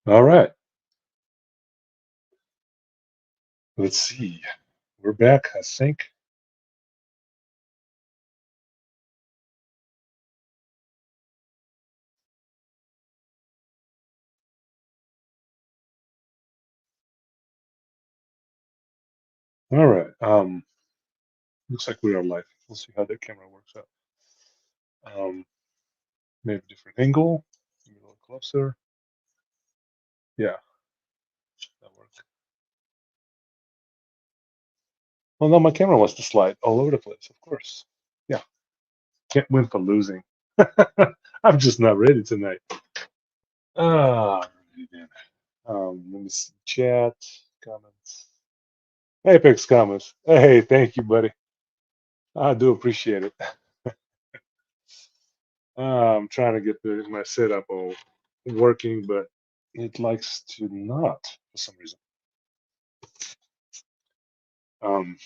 All right, let's see. We're back, I think. All right. Looks like we are live. We'll see how the camera works out. Um, maybe different angle, maybe a little closer. Yeah, that works. Well, no, my camera wants to slide all over the place, of course. Yeah, can't win for losing. I'm just not ready tonight. Ah, alrighty then. Let me see. Chat, comments. Apex comments. Hey, thank you, buddy. I do appreciate it. I'm trying to get my setup all working, but it likes to not for some reason. Um,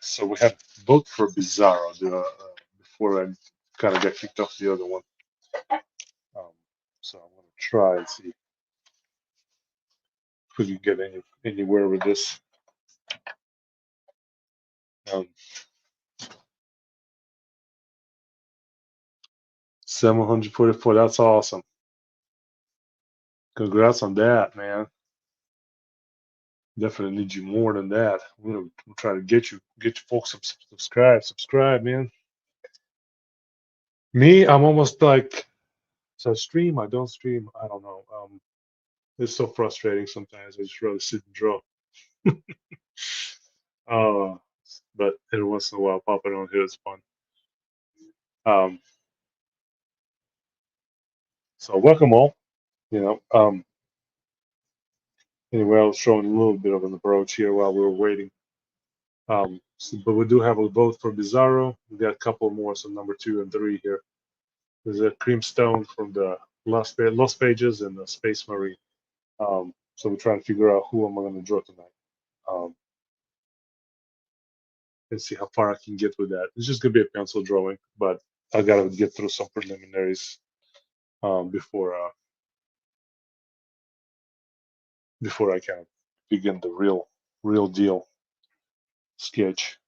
so we had vote for Bizarro before I kind of got kicked off the other one. Um, so I'm gonna try and see if we can get anywhere with this. Um, 744. That's awesome. Congrats on that, man. Definitely need you more than that. We'll try to get you folks subscribe, man. Me, I'm almost like, so I stream, I don't stream, I don't know. It's so frustrating sometimes. I just rather sit and draw. Uh, but every once in a while, popping on here is fun. Um, so welcome all. You know, anyway, I was showing a little bit of an approach here while we were waiting. But we do have a vote for Bizarro. We got a couple more, so number 2 and 3 here. There's a Creamstone from the Lost Pages and the Space Marine. So we're trying to figure out who am I going to draw tonight. Um, and see how far I can get with that. It's just gonna be a pencil drawing, but I gotta get through some preliminaries before I can begin the real deal sketch.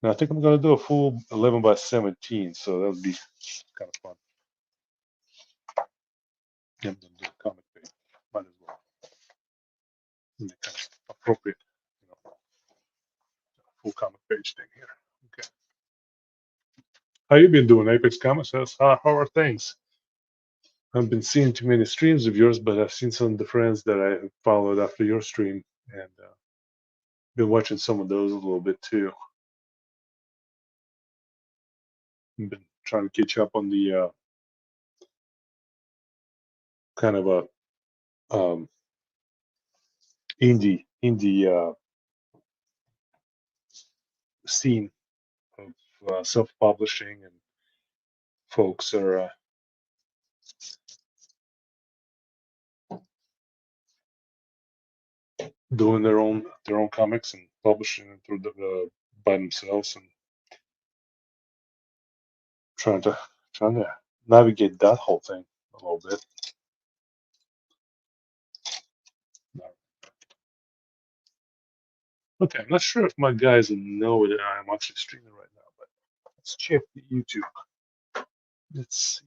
Now I think I'm gonna do a full 11 by 17, so that'll be kind of fun. And then do a comic page, might as well. Kind of appropriate, you know, full comic page thing here. Okay. How you been doing, Apex Comics? How are things? I haven't been seeing too many streams of yours, but I've seen some of the friends that I followed after your stream, and been watching some of those a little bit too. I've been trying to catch up on the kind of a indie scene of self-publishing, and folks are doing their own comics and publishing them through by themselves, and trying to trying to navigate that whole thing a little bit. Okay, I'm not sure if my guys know that I'm actually streaming right now, but let's check the YouTube. Let's see.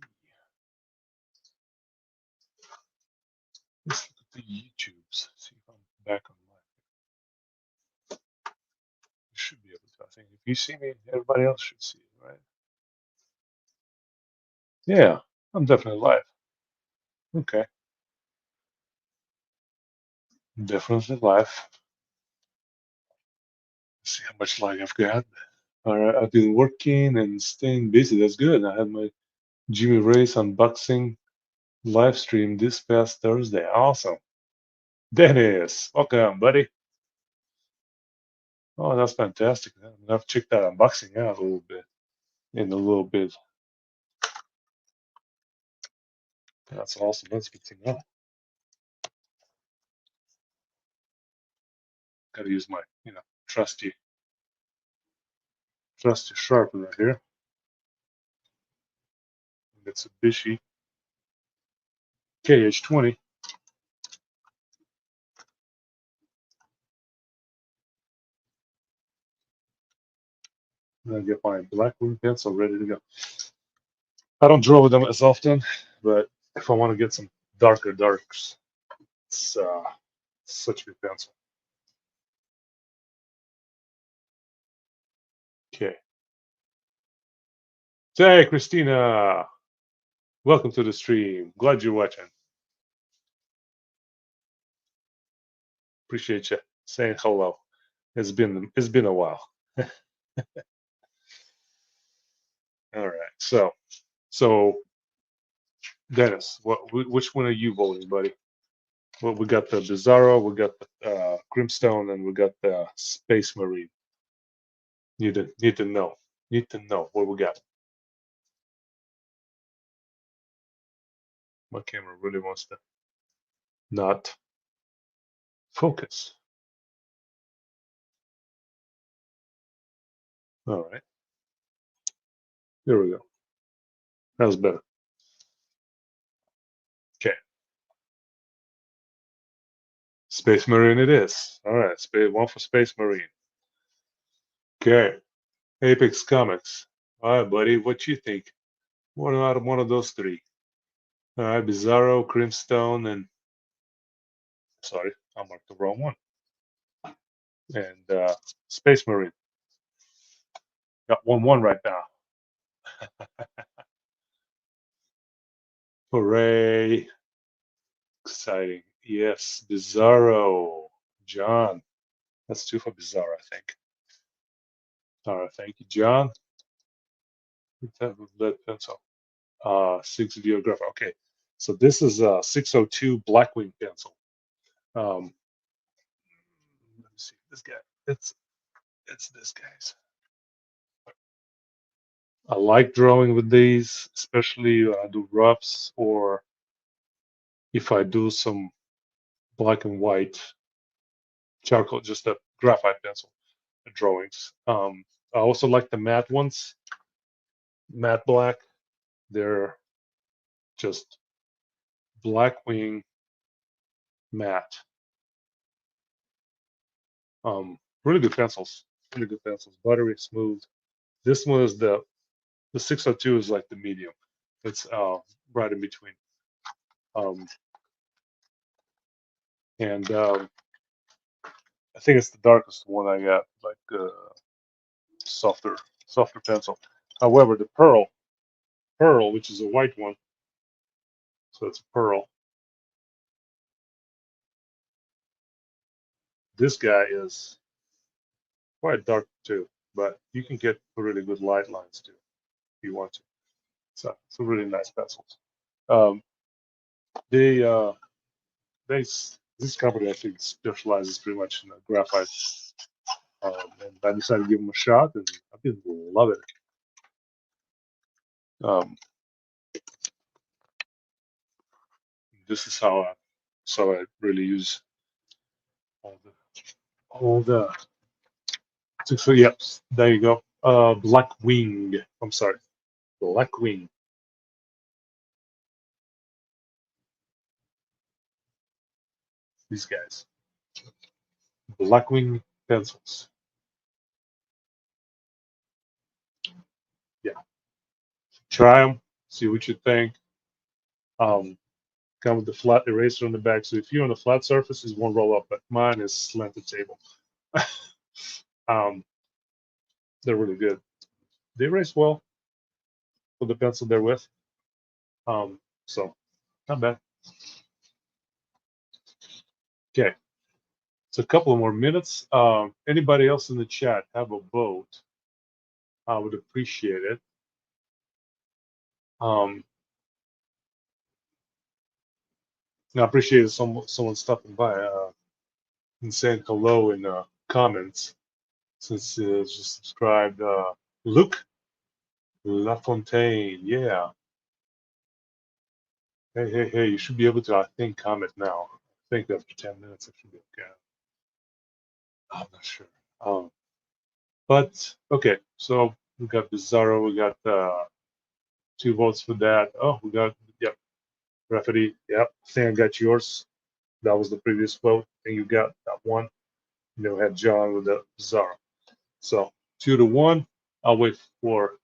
Let's look at the YouTubes. See if I'm back on You should be able to. I think if you see me, everybody else should see it, right? Yeah, I'm definitely live. Okay, definitely live. Let's see how much light I've got. All right, I've been working and staying busy. That's good. I had my Jimmy Ray's unboxing live stream this past Thursday. Awesome. Dennis, welcome, buddy. Oh, that's fantastic. I mean, I've checked that unboxing out a little bit in a little bit. That's awesome. That's good to know. Got to use my, trusty, trusty sharpener here. Mitsubishi KH20. I'll get my Blackwing pencil ready to go. I don't draw with them as often, but if I want to get some darker darks, it's such a good pencil. Okay. Hey, Christina. Welcome to the stream. Glad you're watching. Appreciate you saying hello. It's been a while. All right. So Dennis, which one are you voting, buddy? Well, we got the Bizarro, we got the Crimstone, and we got the Space Marine. Need to know. Need to know what we got. My camera really wants to not focus. All right. There we go. That was better. Okay. Space Marine it is. All right. One for Space Marine. Okay. Apex Comics. All right, buddy. What you think? One out of one of those three. All right. Bizarro, Crimstone, and sorry, I marked the wrong one. And Space Marine. Got 1-1 right now. Hooray. Exciting. Yes, Bizarro. John. That's 2 for Bizarro, I think. All right, thank you, John. Lead pencil. 6 Geographer. Okay, so this is a 602 Blackwing pencil. Let me see this guy. It's this guy's. I like drawing with these, especially when I do roughs or if I do some black and white charcoal, just a graphite pencil drawings. I also like the matte ones, matte black. They're just Blackwing matte. Really good pencils. Really good pencils. Buttery, smooth. This one is the 602 is like the medium. It's right in between. And I think it's the darkest one I got, like softer pencil. However, the pearl, which is a white one, so it's a pearl. This guy is quite dark too, but you can get really good light lines too if you want to. So it's a really nice pencils. Um, they this company I think specializes pretty much in graphite, and I decided to give them a shot, and I did love it. This is how I really use all the. So yep, there you go. Blackwing. I'm sorry, Blackwing. These guys, Blackwing pencils. Yeah, try them, see what you think. Come with the flat eraser on the back. So if you're on a flat surface, it won't roll up, but mine is slanted table. They're really good. They erase well for the pencil they're with. So not bad. Okay, so a couple of more minutes. Anybody else in the chat have a vote? I would appreciate it. I appreciate someone stopping by and saying hello in the comments since just subscribed. Luke LaFontaine, yeah. Hey, you should be able to, I think, comment now. I think after 10 minutes it should be okay. I'm not sure. But okay, so we got Bizarro, we got 2 votes for that. Oh, we got, yep, Rafferty. Yep, I think I got yours. That was the previous vote. And you got that one. And then we had John with the Zara. So 2-1. I'll wait for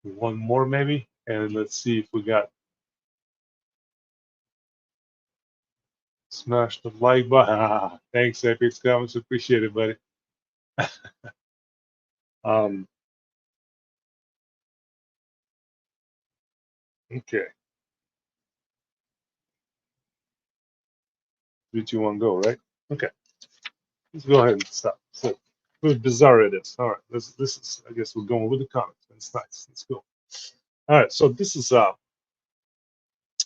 one more maybe. And let's see if we got smash the like button. Ah, thanks, Epic Comments. Appreciate it, buddy. Okay. 3, 2, 1, go, right? Okay. Let's go ahead and stop. So with bizarre it is. All right. This is, I guess we're going with the comics. That's nice. Let's go. All right. So this is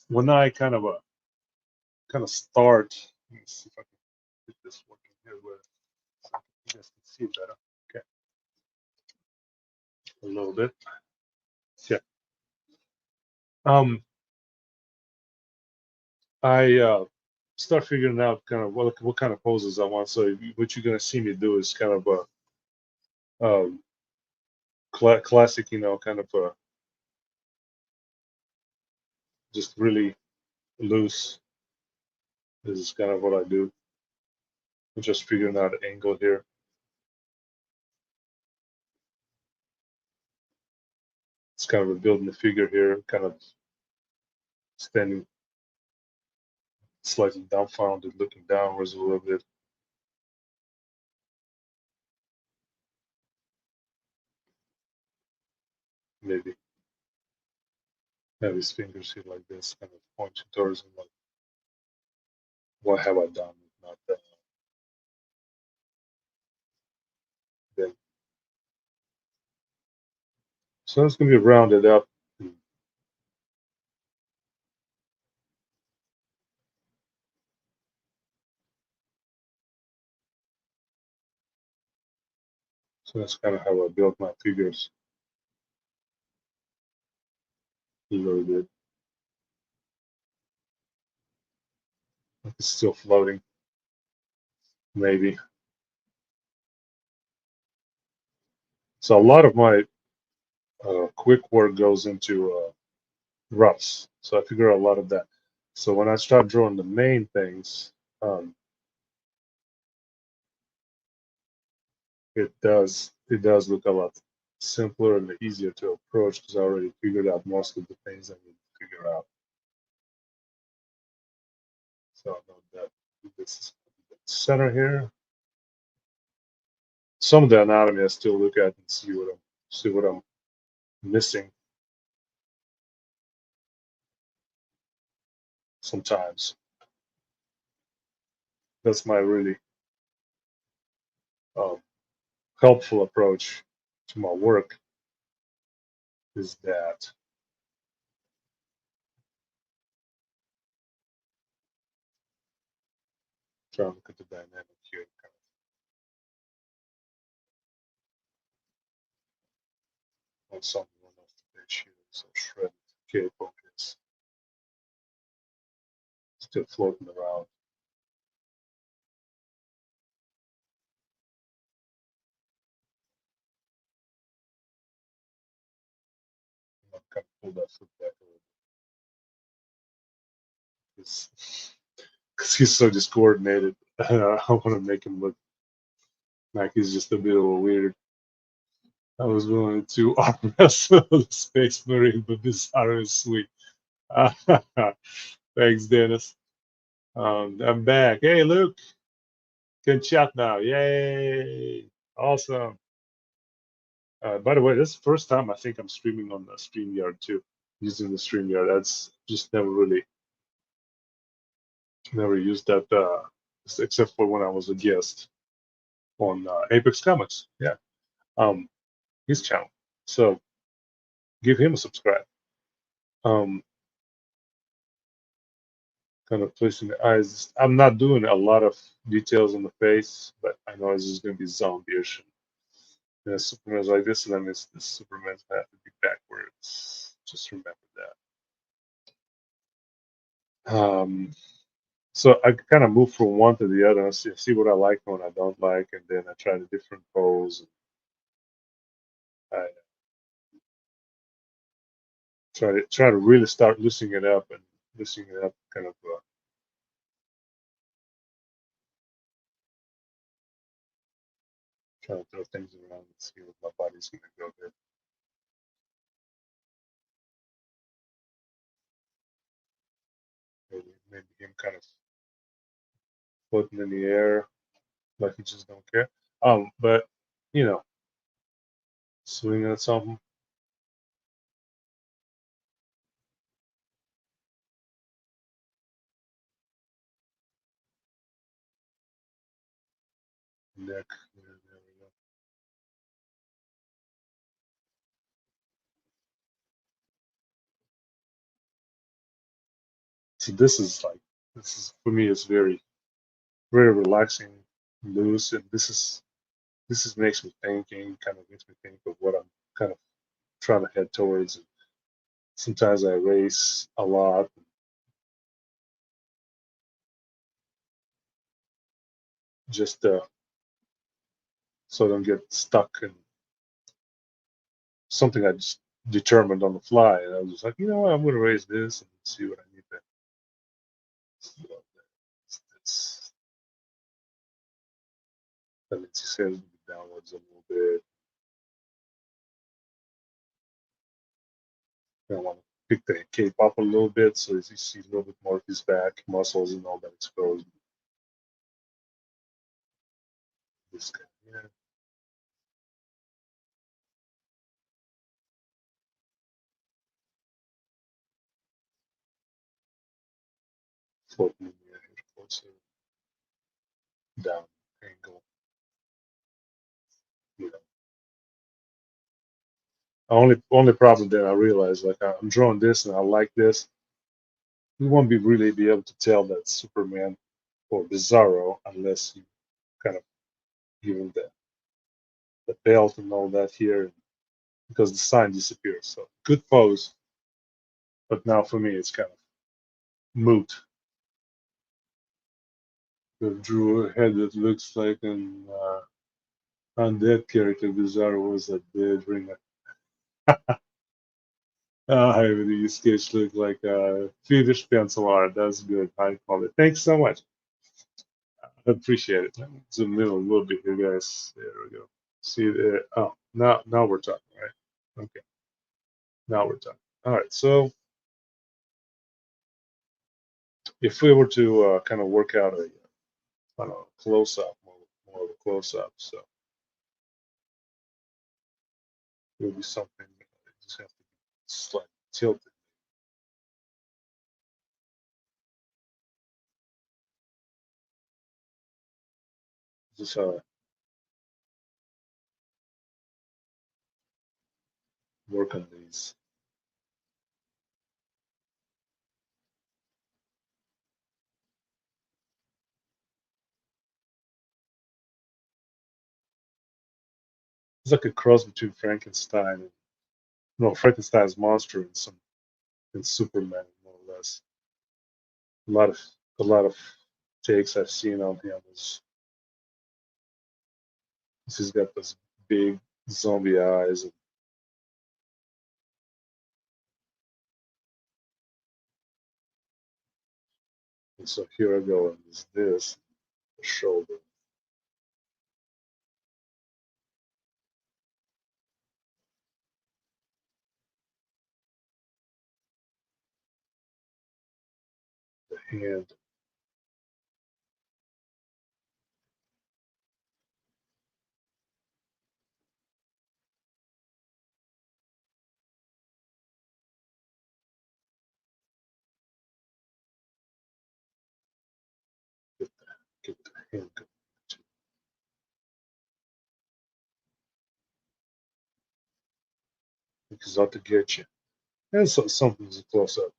when I kind of start. Let me see if I can get this working here where so you guys can see it better. Okay. A little bit. Yeah. I start figuring out kind of what kind of poses I want. So what you're gonna see me do is kind of a classic, kind of just really loose. This is kind of what I do. I'm just figuring out the angle here. It's kind of a building the figure here, kind of standing slightly dumbfounded, looking downwards a little bit. Maybe have his fingers here like this, kind of pointing towards him, like, what have I done? Not that. Then. So it's going to be rounded up. So that's kind of how I built my figures a little bit. It's still floating, maybe. So a lot of my quick work goes into roughs. So I figure out a lot of that. So when I start drawing the main things, it does look a lot simpler and easier to approach because I already figured out most of the things I need to figure out. So I know that this is center here. Some of the anatomy I still look at and see what I'm missing sometimes. That's my really um, helpful approach to my work is that trying to look at the dynamic here. On some one of the page here, so shred K focus still floating around. I'm kind of pull that foot back a little bit because he's so discoordinated. I want to make him look like he's just a bit of a weird. I was willing to arm wrestle the Space Marine, but this arrow is sweet. Thanks, Dennis. I'm back. Hey, Luke. Can chat now. Yay. Awesome. By the way, this is the first time I think I'm streaming on the StreamYard too, using the StreamYard. That's just never used that, except for when I was a guest on Apex Comics. Yeah, um, his channel. So give him a subscribe. Um, kind of placing the eyes. I'm not doing a lot of details on the face, but I know this is going to be zombie-ish. And Superman's like this, and then this Superman's have to be backwards. Just remember that. So I kind of move from one to the other and see what I like and what I don't like, and then I try the different pose. I try to really start loosening it up and loosening it up, kind of trying to throw things around and see what my body's gonna go there. Maybe him kind of floating in the air like he just don't care. But you know, swinging at something. Neck. Yeah, there we go. See, this is for me. It's very relaxing, loose, and this is makes me thinking. Kind of makes me think of what I'm kind of trying to head towards. Sometimes I race a lot, just so I don't get stuck in something I just determined on the fly. And I was just like, you know what, I'm going to raise this and see what I need to. So it's, that lets his head downwards a little bit. I want to pick the cape up a little bit so you see a little bit more of his back muscles and all that exposed. This guy, yeah, 14, yeah, closer down angle. You know, only problem that I realized, like I'm drawing this and I like this. You won't be really be able to tell that Superman or Bizarro unless you kind of give him the belt and all that here because the sign disappears. So good pose, but now for me it's kind of moot. I drew a head that looks like an undead character. Bizarro was a dead ringer. The sketch looked like a Swedish pencil art. That's good. I call it. Thanks so much. I appreciate it. Zoom in a little bit here, guys. There we go. See there. Oh, now we're talking, right? Okay, now we're talking. All right. So if we were to kind of work out a I don't know, close up, more of a close up, so it would be something you just have to be slightly tilted. Just work on these. It's like a cross between Frankenstein and no Frankenstein's monster and some and Superman, more or less. A lot of a lot of takes I've seen on him is he's got those big zombie eyes, and so here I go, and there's this the shoulder, the hand, get the hand going too, because out to get you. And so something's a close up.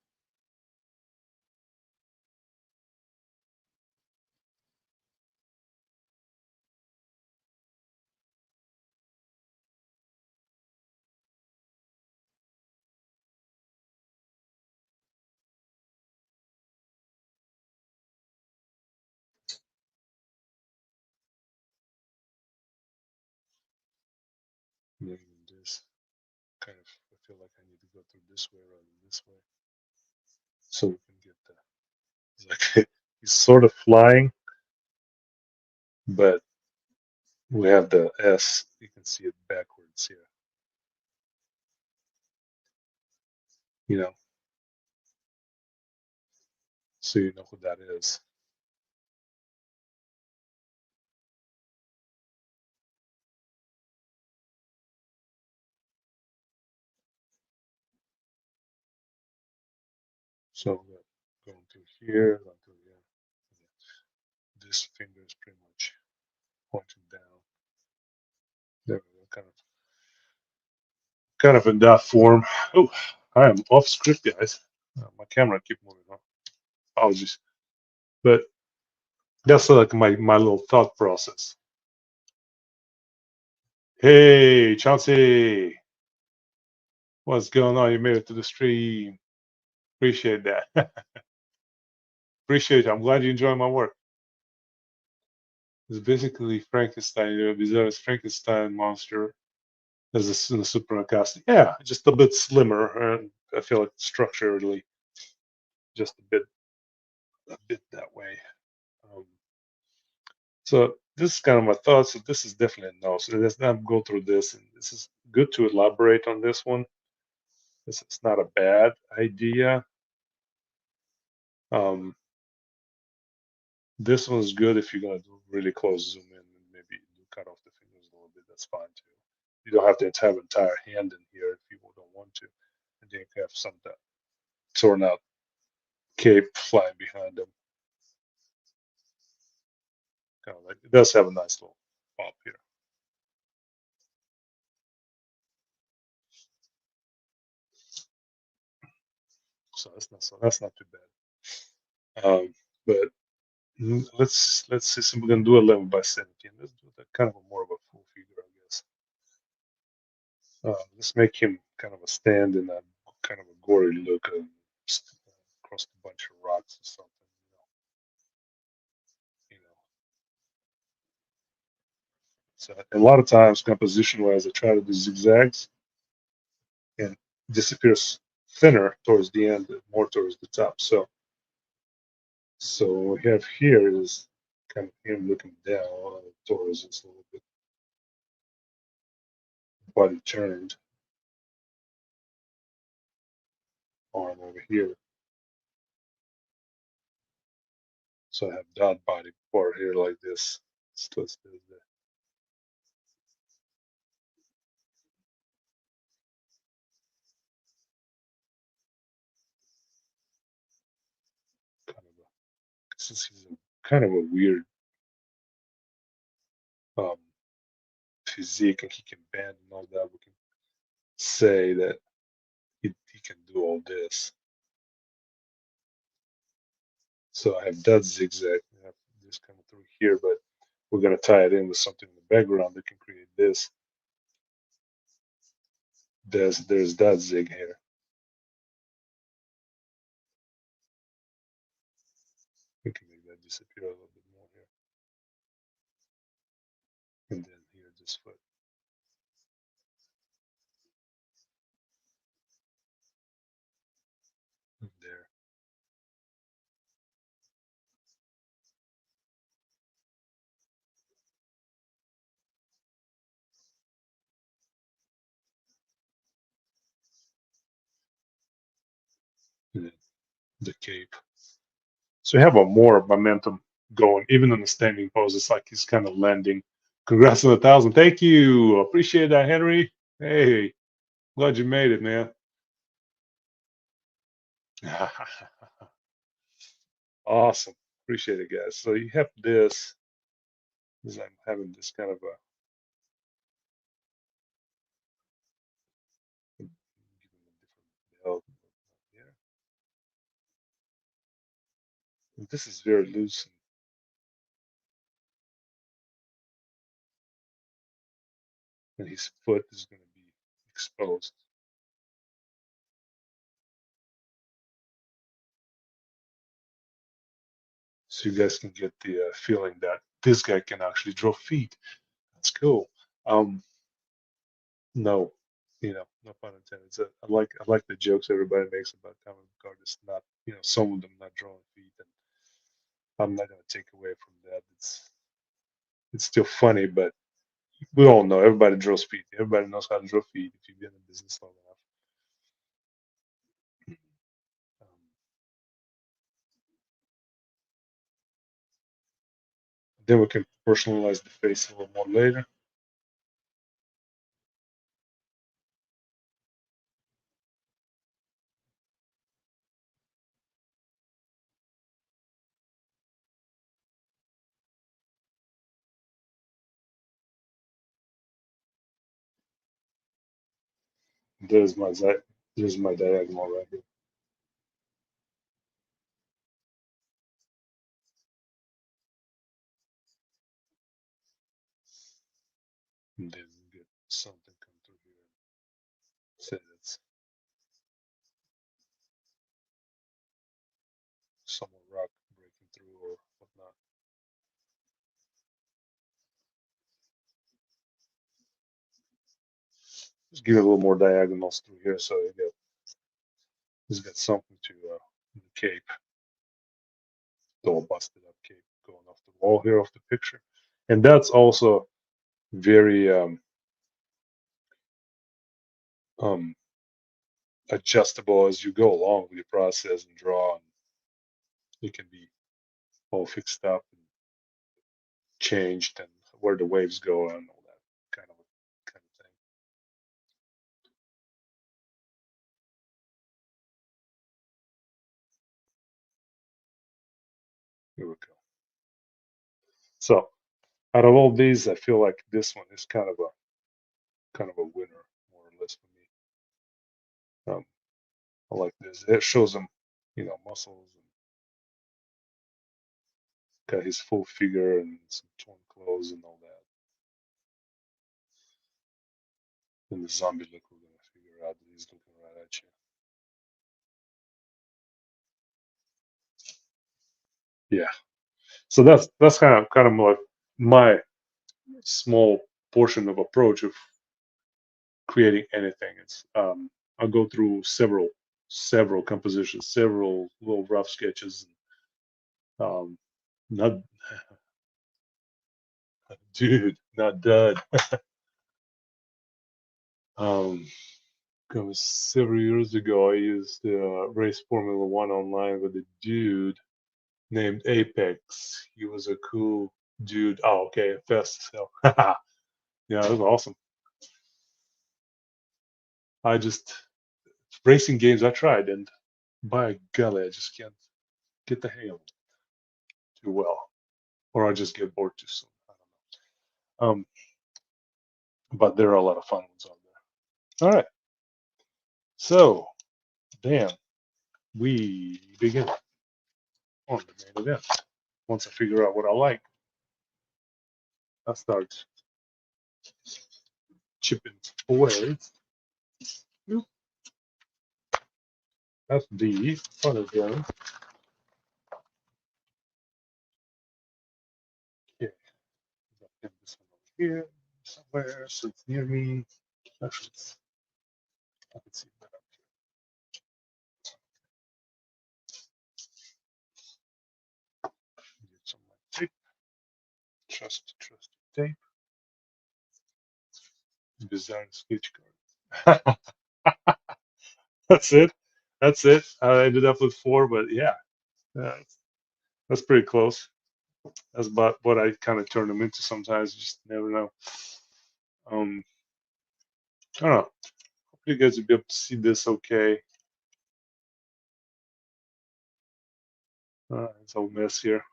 Maybe this. kind of, I feel like I need to go through this way rather than this way, so we can get the. It's like he's sort of flying, but we have the S. You can see it backwards here. You know, so you know who that is. So going through here, going through here. This finger is pretty much pointing down. There we go, kind of in that form. Oh, I am off script, guys. My camera keep moving on. Apologies, but that's like my little thought process. Hey, Chauncey, what's going on? You made it to the stream. Appreciate that. Appreciate it. I'm glad you enjoy my work. It's basically Frankenstein. You know, Bizarre's Frankenstein monster as in the Super Nacasti. Yeah, just a bit slimmer, and I feel like structurally just a bit that way. Um, so this is kind of my thoughts. So this is definitely a no. So let's not go through this. And this is good to elaborate on this one. This is not a bad idea. Um, this one's good if you're gonna do really close zoom in and maybe cut off the fingers a little bit. That's fine too. You don't have to have entire hand in here if you don't want to. And then you can have some that torn out cape flying behind them. Kind of like it does have a nice little pop here. So that's not too bad. But let's see. So we're gonna do 11 by 17. Let's do that kind of a more of a full figure, I guess. Let's make him kind of a stand in that kind of a gory look across a bunch of rocks or something. You know. So a lot of times, composition wise, I try to do zigzags and disappears thinner towards the end, more towards the top. So what we have here is kind of him looking down towards us a little bit, body turned, arm over here. So I have dot body part here like this. So let's do the kind of a, since he's a kind of a weird um, physique and he can bend and all that, we can say that he can do all this. So I have that zigzag, I have this coming through here, but we're going to tie it in with something in the background that can create this. There's that zig here. We can make that disappear a little bit more here. And then here, this foot. And there. And then the cape. So we have a more momentum going, even in the standing pose. It's like he's kind of landing. Congrats on 1,000. Thank you. Appreciate that, Henry. Hey, glad you made it, man. Awesome. Appreciate it, guys. So you have this. As I'm having this kind of a. Give him a different belt here. And this is very loose, and his foot is going to be exposed. So you guys can get the feeling that this guy can actually draw feet. That's cool. No, No pun intended. I like the jokes everybody makes about comic book artists not, some of them not drawing feet, and I'm not gonna take away from that. It's still funny, but we all know everybody draws feet. Everybody knows how to draw feet if you've been in business long enough. Um, then we can personalize the face a little more later. There's my there's my diagonal right here. And then we get something come through here and say it's some rock breaking through or whatnot. Just give it a little more diagonals through here so he's got something to the cape, little busted up cape going off the wall here off the picture. And that's also very um, adjustable as you go along with your process and draw. And it can be all fixed up and changed and where the waves go and all that kind of thing. Here we go. So out of all these, I feel like this one is kind of a winner, more or less for me. I like this. It shows him, muscles and got his full figure and some torn clothes and all that. And the zombie look, we're gonna figure out that he's looking right at you. Yeah. So that's kind of like my small portion of approach of creating anything. It's I'll go through several compositions, several little rough sketches. Um, not dude, not dud. Um, it was several years ago. I used race Formula One online with a dude named Apex. He was a cool dude. Oh, okay, fast as hell. Yeah, it was awesome. I just racing games I tried, and by golly, I just can't get the hang of it too well, or I just get bored too soon. I don't know. But there are a lot of fun ones out there. All right, so then we begin on the main event. Once I figure out what I like, I start chipping away. That's the fun again. Okay, I'll pin this one over here somewhere so it's near me. Actually, I can see that up here. Get some tape, trusty tape, design sketch card. That's it. That's it. I ended up with four, but yeah, that's pretty close. That's about what I kind of turn them into sometimes. You just never know. Um, I don't know. Hope you guys will be able to see this okay. It's all mess here.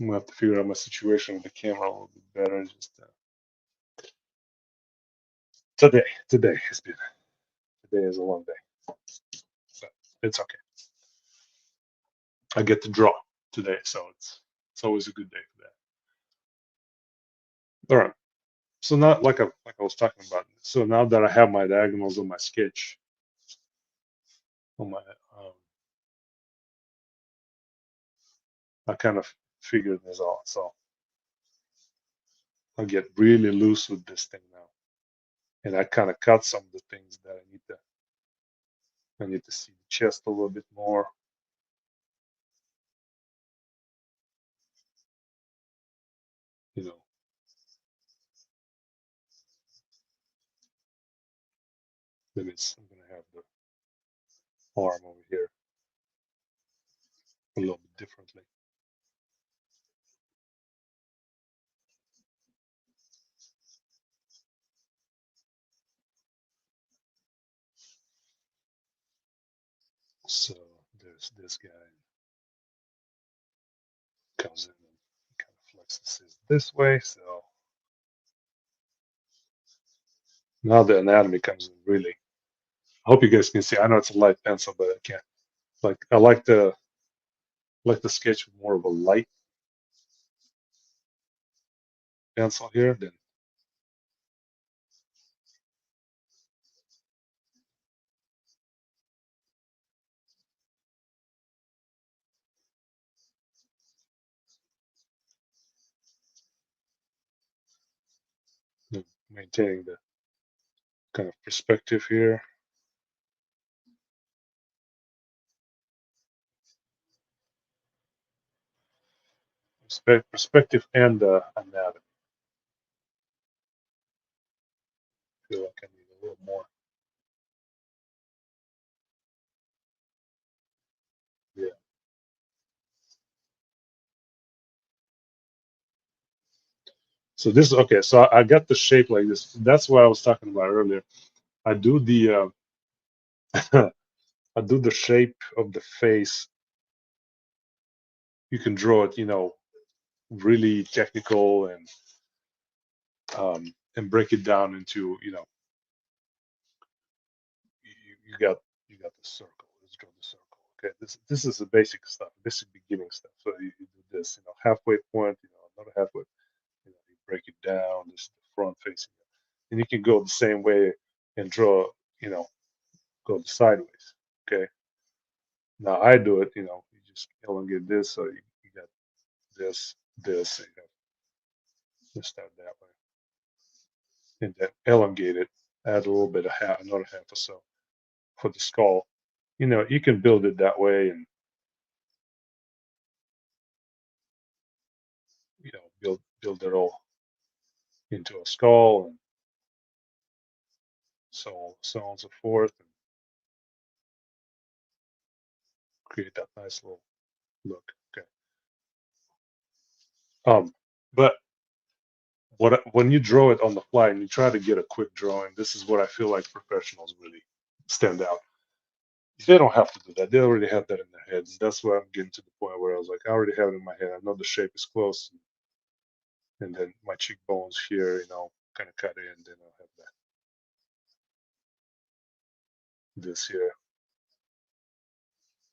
I'm gonna have to figure out my situation with the camera a little bit better. Just today has been today is a long day, but it's okay. I get to draw today, so it's always a good day for that. All right. So now, like I was talking about. So now that I have my diagonals on my sketch, on my I kind of figured this out. So I'll get really loose with this thing now. and I kind of cut some of the things that I need to see the chest a little bit more. You know, then I'm gonna have the arm over here a little bit differently. So there's this guy comes in and kind of flexes his this way. So now the anatomy comes in really. I hope you guys can see. I know it's a light pencil, but I can't. Like I like to sketch with more of a light pencil here than maintaining the kind of perspective here. Perspective and anatomy. I feel like I need a little more. Yeah. So this okay. So I got the shape like this. That's what I was talking about earlier. I do the I do the shape of the face. You can draw it, really technical and break it down into, you got the circle. Let's draw the circle. Okay, this is the basic stuff, basic beginning stuff. So you do this, halfway point, another halfway. You break it down. This is the front facing, and you can go the same way and draw, you know, go sideways. Okay. Now I do it, you just elongate this, so you got this, and you have this that way, and then elongate it. Add a little bit of another half or so for the skull. You can build it that way, and build it all into a skull, and so on and so forth, and create that nice little look. Okay. But when you draw it on the fly and you try to get a quick drawing, this is what I feel like professionals really stand out. They don't have to do that. They already have that in their heads. That's why I'm getting to the point where I was like, I already have it in my head. I know the shape is close, and then my cheekbones here, kind of cut in. Then I'll have this here,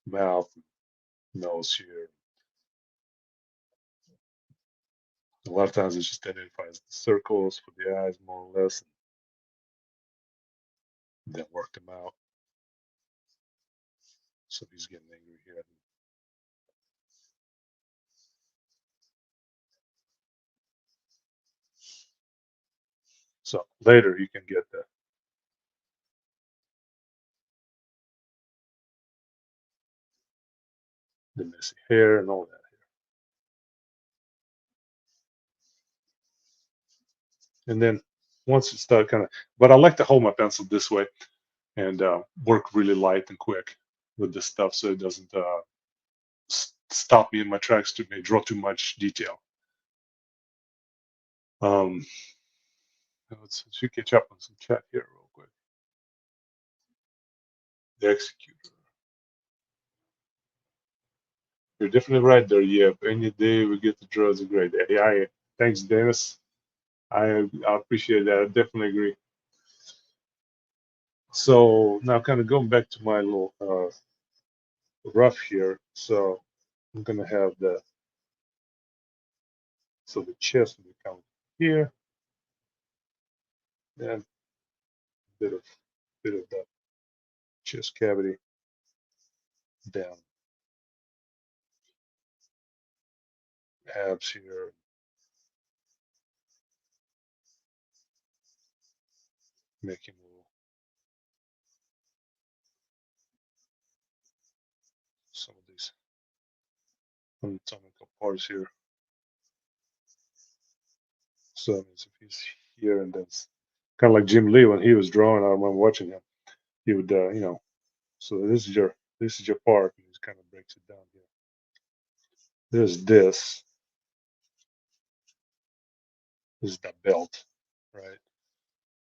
mouth, nose here. A lot of times it just identifies the circles for the eyes, more or less, and then work them out. So he's getting angry here. So later you can get the messy hair and all that. And then once it start kind of, but I like to hold my pencil this way and work really light and quick with this stuff, so it doesn't stop me in my tracks to may draw too much detail. Um, let's catch up on some chat here real quick. The executor. You're definitely right there. Yeah, any day we get to draw is a great day. Yeah, thanks, Dennis. I appreciate that. I definitely agree. So now, kind of going back to my little rough here. So I'm gonna have the chest will come here, and bit of that chest cavity down, abs here, make him a little, some of these anatomical parts here. So that means if he's here and that's kind of like Jim Lee when he was drawing, I remember watching him. He would, so this is your part, and he kind of breaks it down here. There's this. This is the belt, right?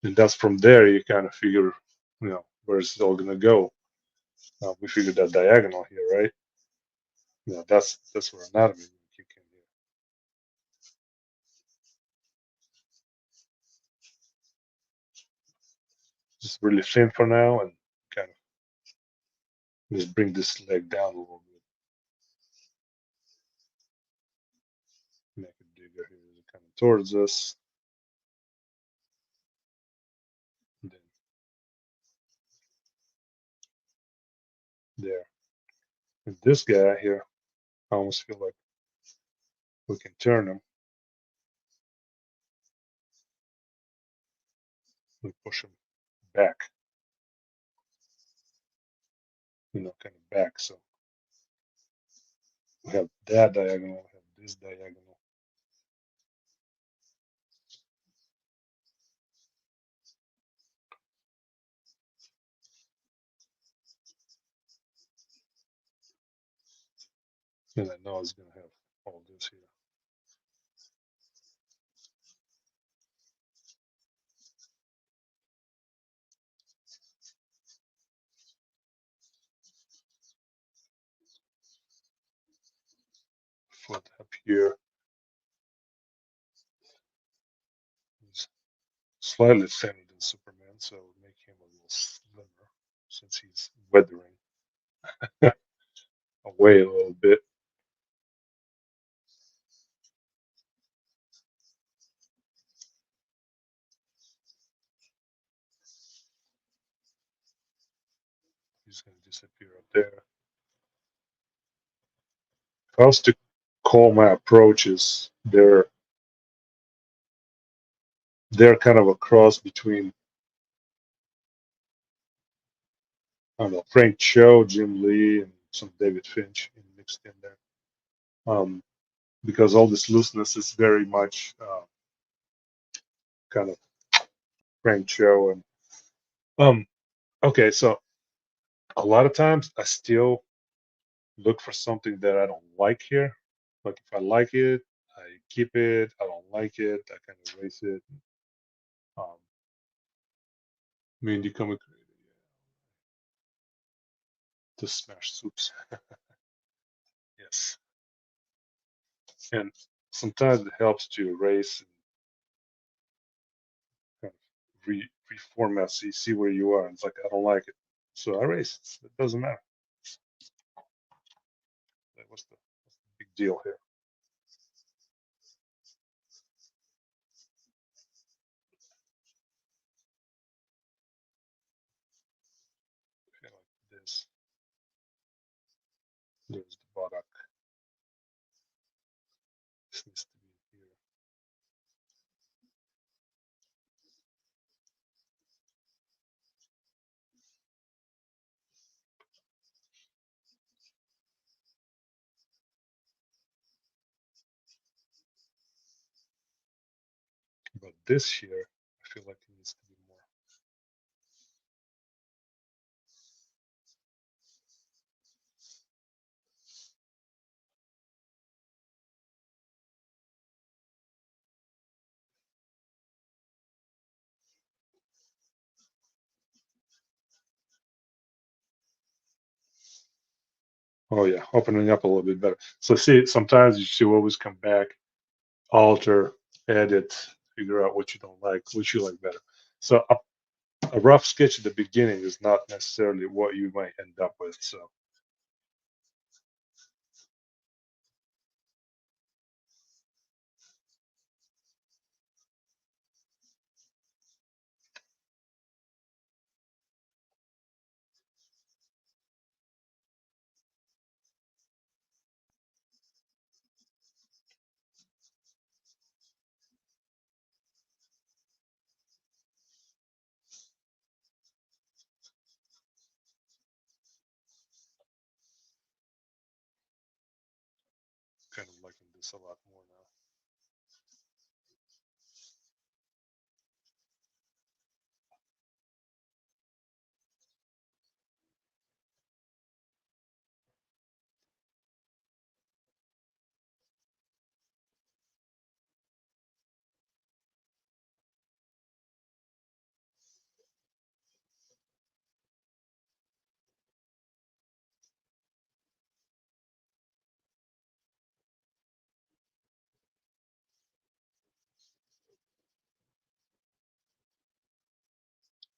And that's from there you kind of figure, where it's all gonna go. We figured that diagonal here, right? That's where anatomy will kick in here. Just really thin for now, and kind of just bring this leg down a little bit, make it bigger here, as it coming towards us. And then there. And this guy here, I almost feel like we can turn him. We push him back, kind of back. So we have that diagonal, we have this diagonal. And I know it's going to have all this here. Foot up here is slightly thinner than Superman, so make him a little slimmer since he's weathering away a little bit. He's going to disappear up there. If I was to call my approaches, they're kind of a cross between, I don't know, Frank Cho, Jim Lee, and some David Finch mixed in there. Because all this looseness is very much kind of Frank Cho. And okay, so a lot of times I still look for something that I don't like here. Like if I like it, I keep it. I don't like it, I kind of erase it. Um, Mindy Comic to smash soups. Yes. And sometimes it helps to erase and kind of reformat so you see where you are. It's like I don't like it. So I erase it. It doesn't matter. What's the big deal here? Okay, like this. There's the buttock. This needs to be here. But this here, I feel like it needs to be more. Oh yeah, opening up a little bit better. So see, sometimes you should always come back, alter, edit, figure out what you don't like, what you like better. So a rough sketch at the beginning is not necessarily what you might end up with. So kind of liking this a lot more now.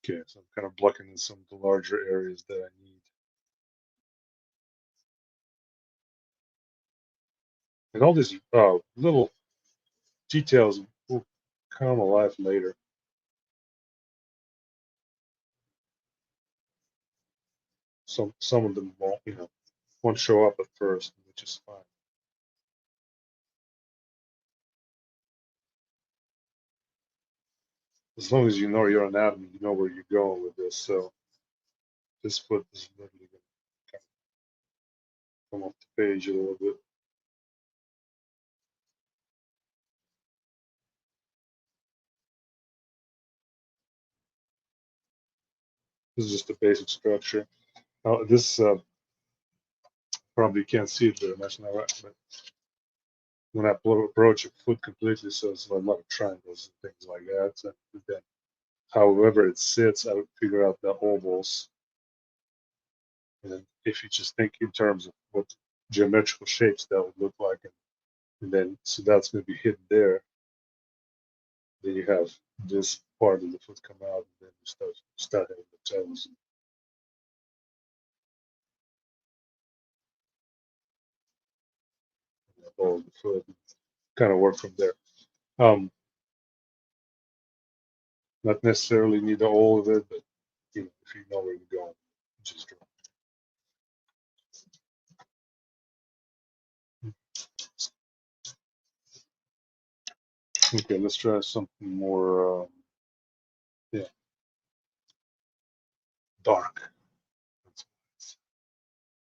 Okay, so I'm kind of blocking in some of the larger areas that I need. And all these little details will come alive later. Some of them won't, won't show up at first, which is fine. As long as you know your anatomy, you know where you're going with this. So this foot is literally going to kind of come off the page a little bit. This is just a basic structure. Now, this probably can't see it very much now, right? But when I approach a foot completely, so it's a lot of triangles and things like that. So then, however it sits, I would figure out the ovals. And if you just think in terms of what geometrical shapes that would look like, and then so that's going to be hidden there. Then you have this part of the foot come out, and then you start having the toes. And the ball of the foot, and kind of work from there. Um, Not necessarily need all of it, but if you know where you're going, just draw. Okay, let's try something more, yeah, dark.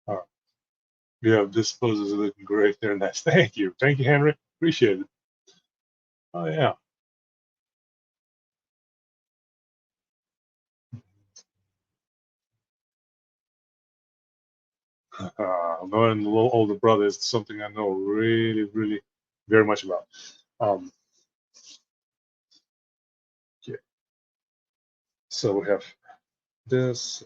All right. Yeah, this pose is looking great there. Nice. Thank you. Thank you, Henry. Appreciate it. Oh, yeah. Knowing the little older brother is something I know really, really very much about. Yeah. So we have this.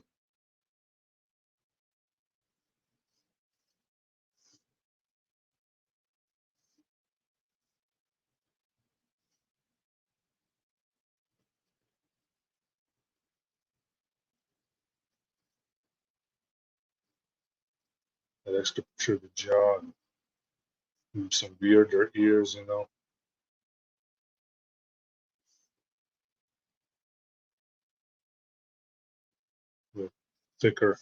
That extra protruded jaw and some weirder ears, with thicker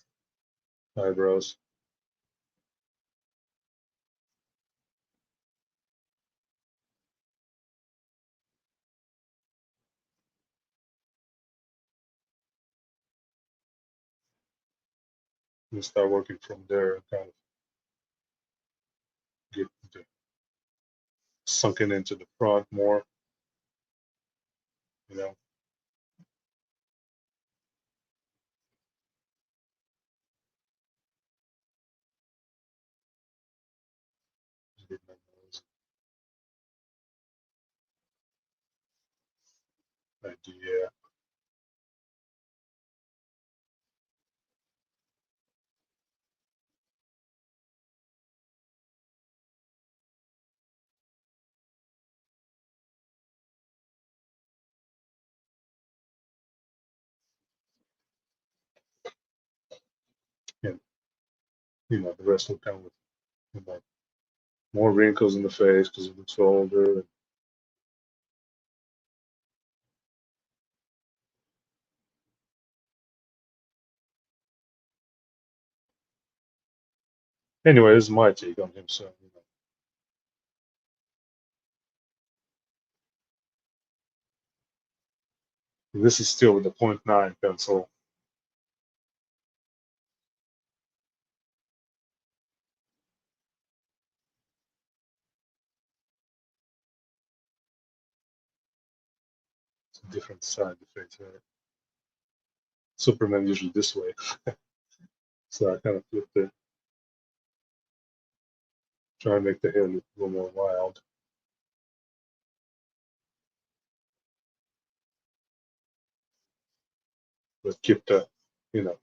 eyebrows. And start working from there and kind of get sunken into the front more, you know. Get my nose idea. And the rest will come with more wrinkles in the face because it looks older. And anyway, this is my take on him. So this is still with the 0.9 pencil. It's a different side of the face, right? Superman usually this way, so I kind of flipped it, try to make the hair look a little more wild, but keep the, you know,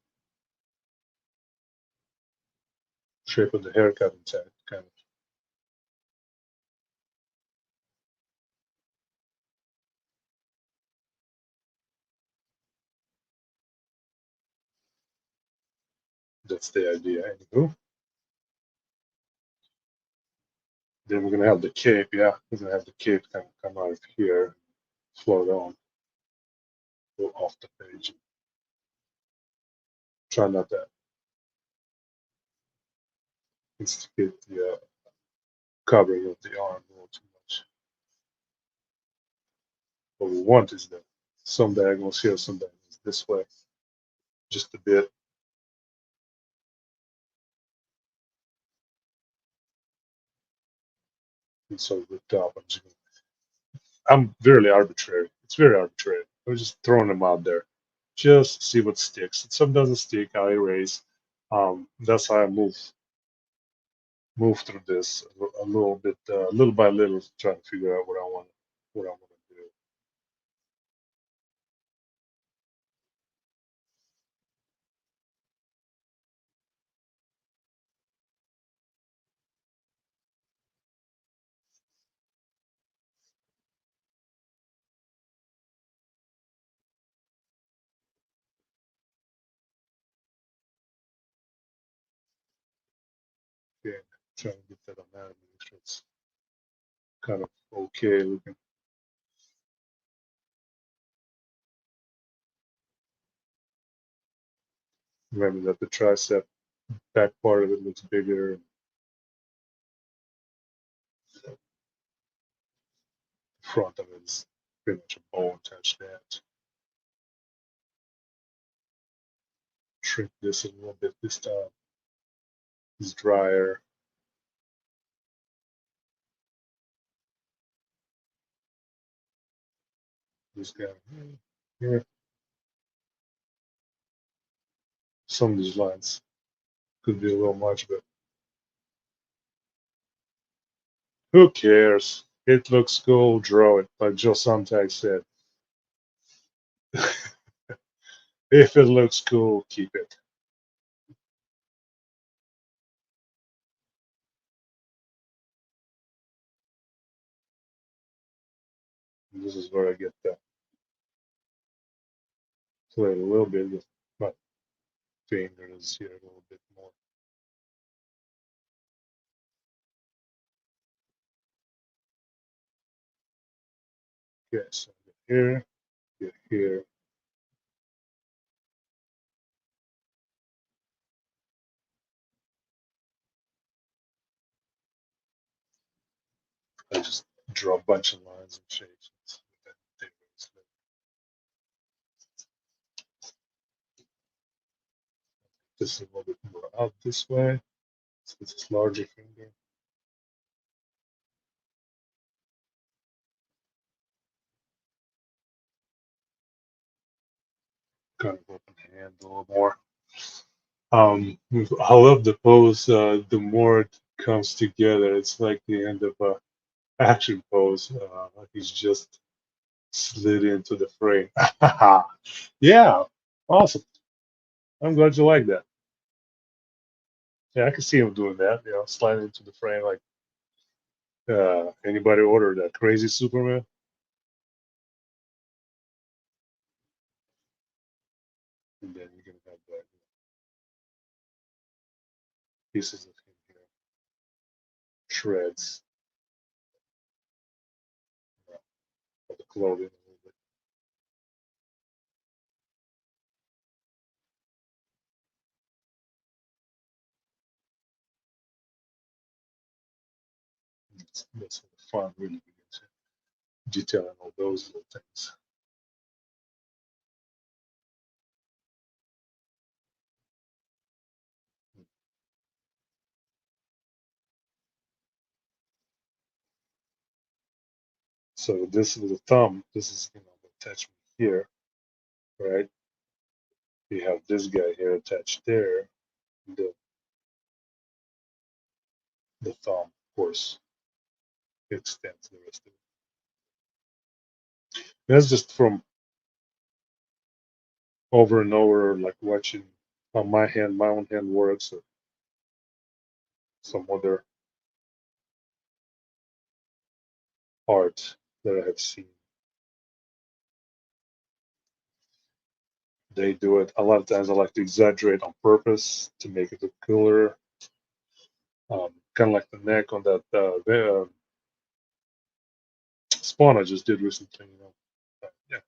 shape of the haircut intact, kind of. That's the idea. Anywho, then we're gonna have the cape. Yeah, we're gonna have the cape kind of come out of here, float on, go off the page. Try not to instigate the covering of the arm a little too much. What we want is that some diagonals here, some diagonals this way, just a bit. And so the top, I'm very arbitrary. It's very arbitrary. I'm just throwing them out there, just see what sticks. If some doesn't stick, I erase. That's how I move through this a little bit, little by little, trying to figure out what I want to do. Yeah, trying to get that anatomy, make sure it's kind of okay looking. Remember that the tricep back part of it looks bigger. The front of it is pretty much a bone attached to that. Shrink this a little bit this time. It's drier. This guy here. Some of these lines could be a little much, but who cares? It looks cool, draw it, like Joe Sontag said. If it looks cool, keep it. And this is where I get that play a little bit with my fingers here a little bit more. Okay, so get here. I just draw a bunch of lines and shapes. This is a little bit more out this way. So this is larger finger. Kind of open hand a little more. I love the pose. The more it comes together, it's like the end of a action pose. Like he's just slid into the frame. Yeah, awesome. I'm glad you like that. Yeah, I can see him doing that. You know, sliding into the frame like anybody ordered that crazy Superman. And then you're gonna have that pieces of him here, shreds of the clothing a little bit. That's when the fun really begins. Detailing all those little things. So this is the thumb. This is, you know, attachment here, right? You have this guy here attached there. The the thumb, of course, extends the rest of it. That's just from over and over, like watching how my own hand works, or some other art that I have seen. They do it a lot of times. I like to exaggerate on purpose to make it look cooler. Kind of like the neck on that spawn I just did recently. Yeah,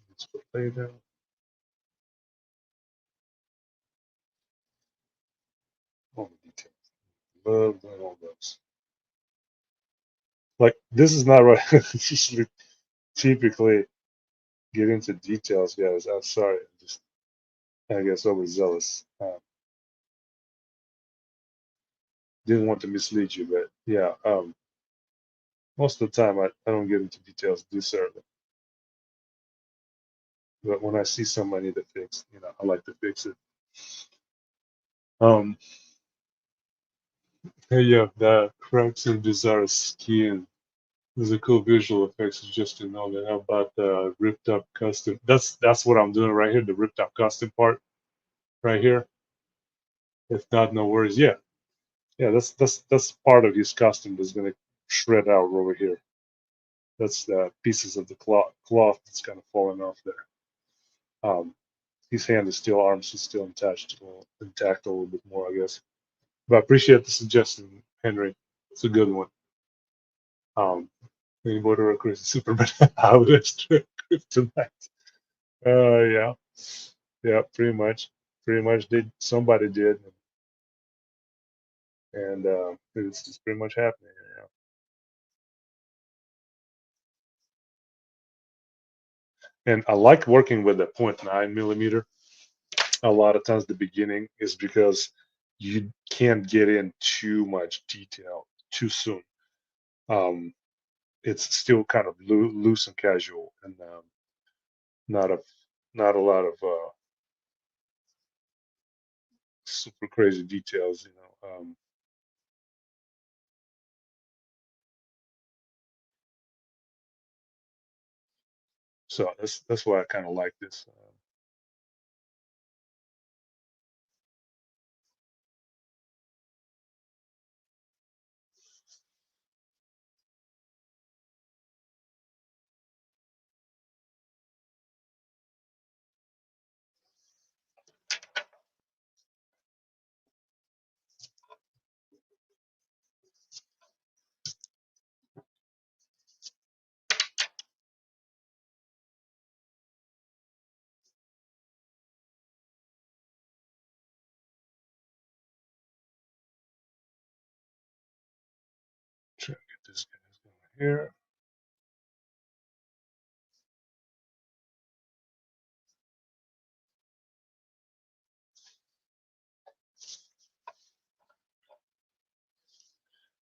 let's put lay down. All the details. Love doing all those. Like this is not right. Usually, typically get into details, guys. I'm sorry. I'm just I guess overzealous. Didn't want to mislead you, but yeah. Most of the time, I don't get into details this early. But when I see somebody need to fix, I like to fix it. Um, hey, yeah, the cracks in Bizarre's skin. There's a cool visual effects just to know that. How about the ripped up custom? That's what I'm doing right here, the ripped up custom part right here. If not, no worries. Yeah, yeah, that's part of his custom that's gonna shred out over here. That's the pieces of the cloth that's kind of falling off there. His hand is still, arms is still intact a little bit more, I guess. But I appreciate the suggestion, Henry. It's a good one. Um, Anybody or Chris Superman out of kryptonite. Yeah, yeah, pretty much did. Somebody did, and it's pretty much happening. And I like working with the .9 millimeter. A lot of times, the beginning is because you can't get in too much detail too soon. Um, it's still kind of loose and casual, and not a not a lot of super crazy details. So that's why I kind of like this. Try to get this guy going here.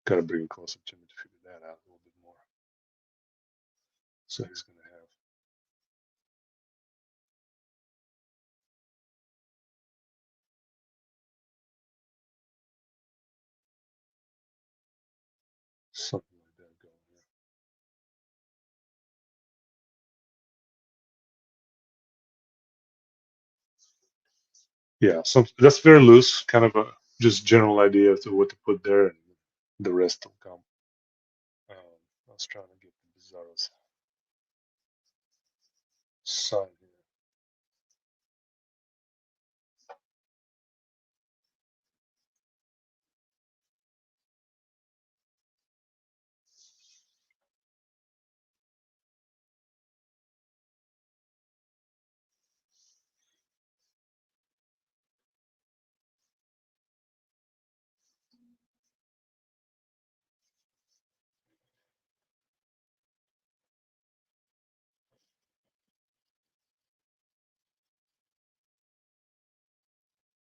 Got to bring it closer to me to figure that out a little bit more. So he's going to have something like that going here. Yeah, that's very loose, kind of a just general idea of what to put there, and the rest will come. I was trying to get the Bizarro's sign here.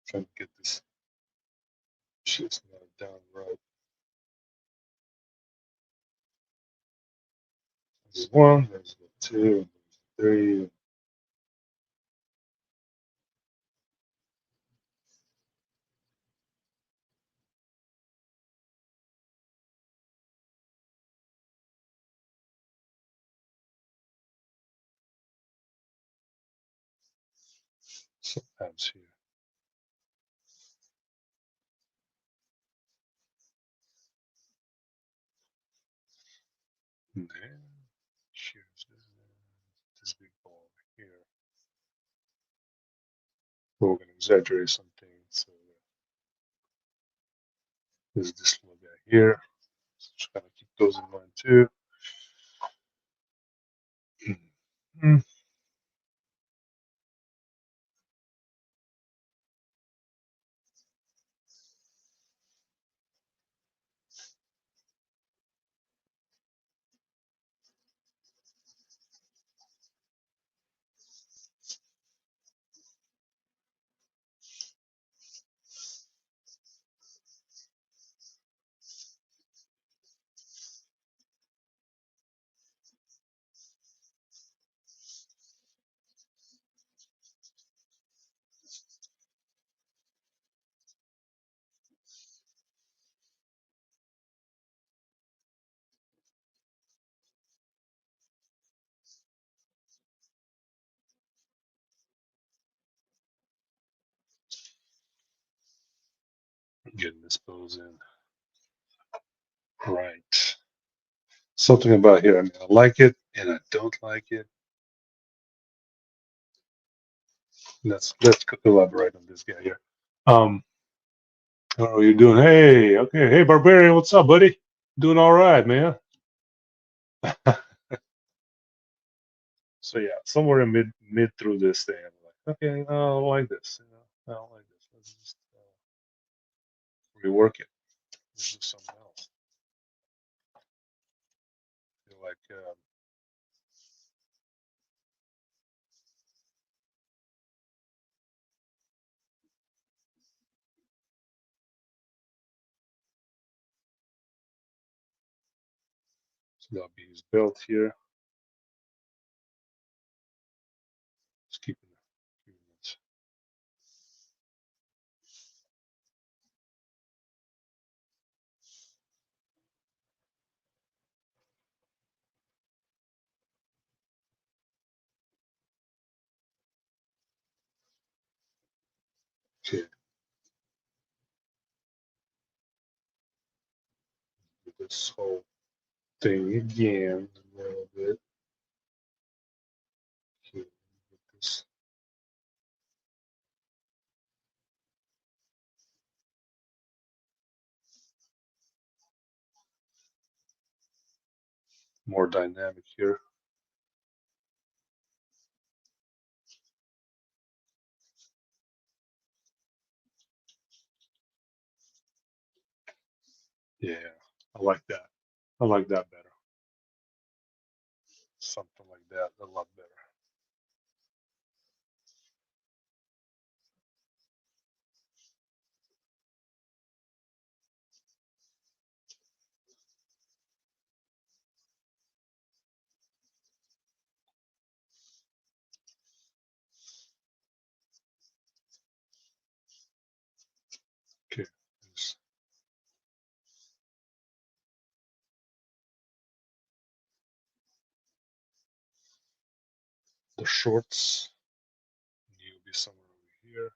Trying to get this shit's not down right. There's one, there's the two, there's three. Sometimes here. And then here's this big ball here. We're gonna exaggerate some things. So there's this little guy here. So just gotta keep those in mind too. Mm. Getting this pose in. Right. Something about here. I mean, I like it and I don't like it. Let's elaborate on this guy here. I don't know what you're doing. Hey, okay. Hey, Barbarian, what's up, buddy? Doing all right, man. So yeah, somewhere in mid through this thing, I'm like, okay, I don't like this. You know, I don't like this. Let's just rework it. Let's do something else. I feel like so that'll be his belt here. Just keeping it. Okay, do this whole thing again a little bit. Okay, get this. More dynamic here. Yeah, I like that. I like that better. Something like that, a lot better. Okay, the shorts. You'll be somewhere over here.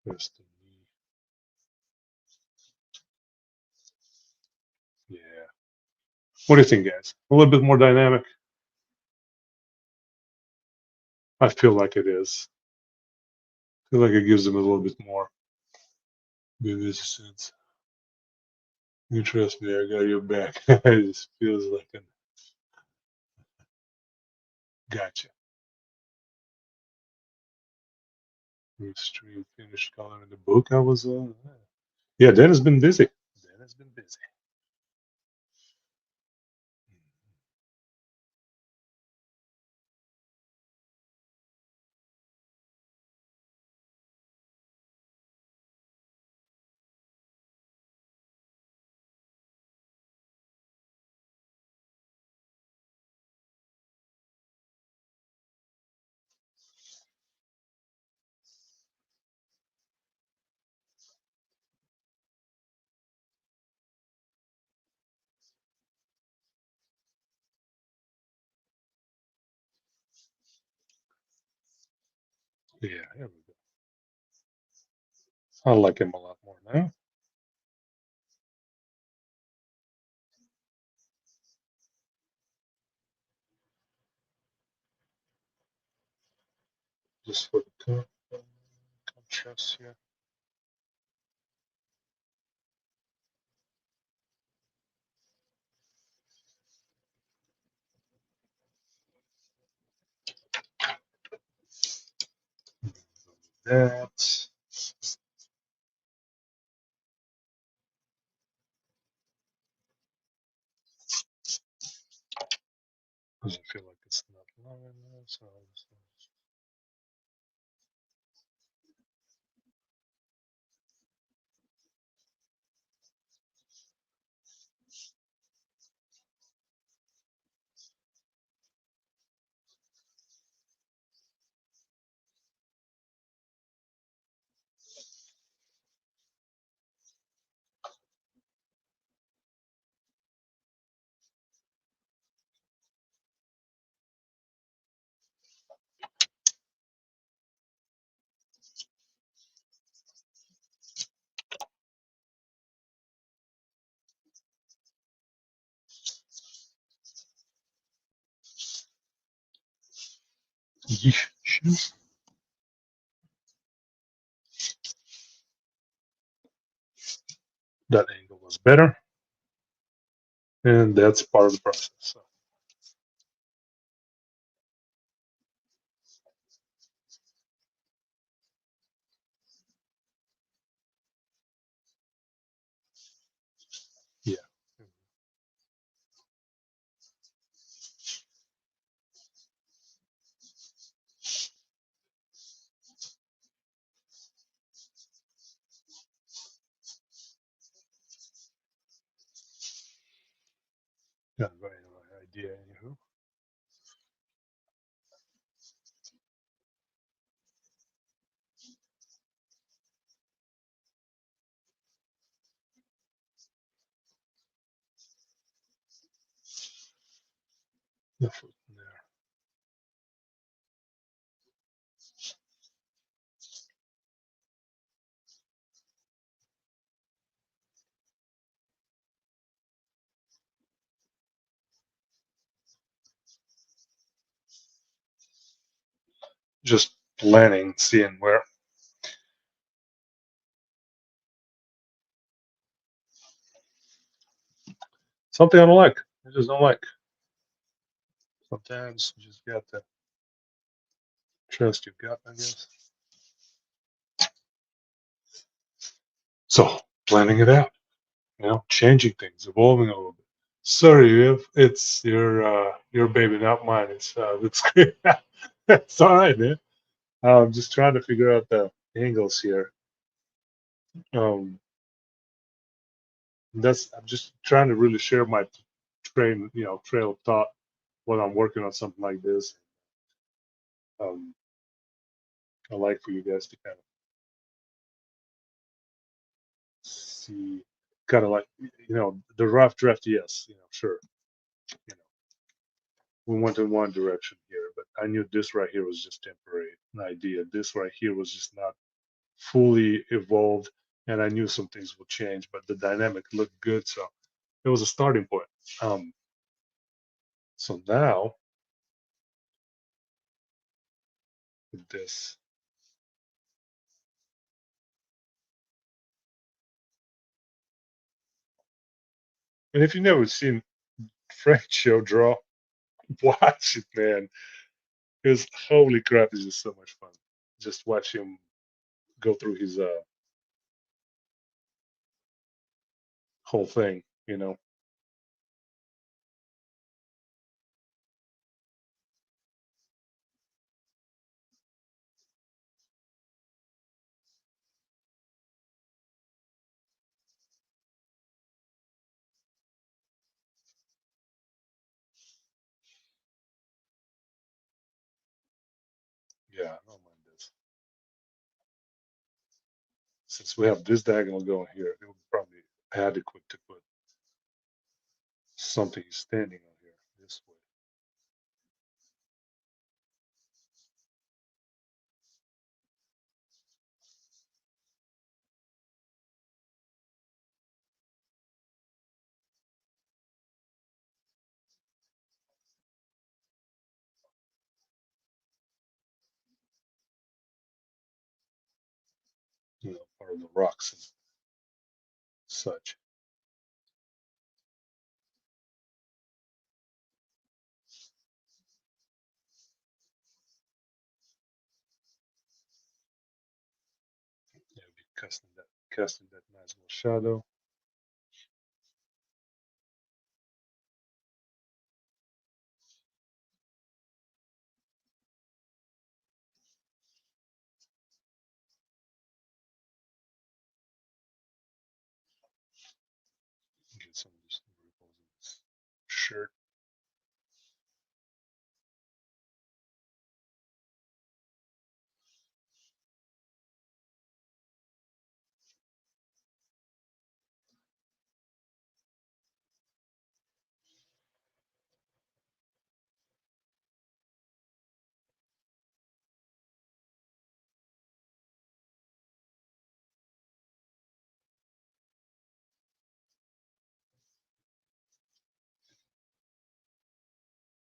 There's the knee. Yeah. What do you think, guys? A little bit more dynamic? I feel like it is. I feel like it gives them a little bit more sense. You trust me, I got your back. It just feels like a gotcha. Extreme finished color in the book I was yeah, Dan has been busy. Dan has been busy. Yeah, here we go. I like him a lot more now. Just for the contrast here. That. Doesn't feel like it's not long enough, so yeesh. That angle was better, and that's part of the process. So, yeah, got the right idea. Anywho, the foot in there. Just planning, seeing where something I don't like. I just don't like. Sometimes you just got to trust your gut, I guess. So planning it out, changing things, evolving a little bit. Sorry, if it's your baby, not mine. It's it's all right, man. I'm just trying to figure out the angles here. Um, that's I'm just trying to really share my trail of thought when I'm working on something like this. Um, I like for you guys to kind of see, kind of like the rough draft. Yes, sure. You know, we went in one direction here, but I knew this right here was just temporary, an idea. This right here was just not fully evolved, and I knew some things would change, but the dynamic looked good, so it was a starting point. Um, so now with this, and if you've never seen Frank Show draw, watch it, man. Because holy crap, it's just so much fun. Just watch him go through his whole thing. Yeah, I don't mind this. Since we have this diagonal going here, it would be probably adequate to put something standing on here this way. more of the rocks and such. Yeah, be casting that nice little shadow. Get some of this ripples in this shirt.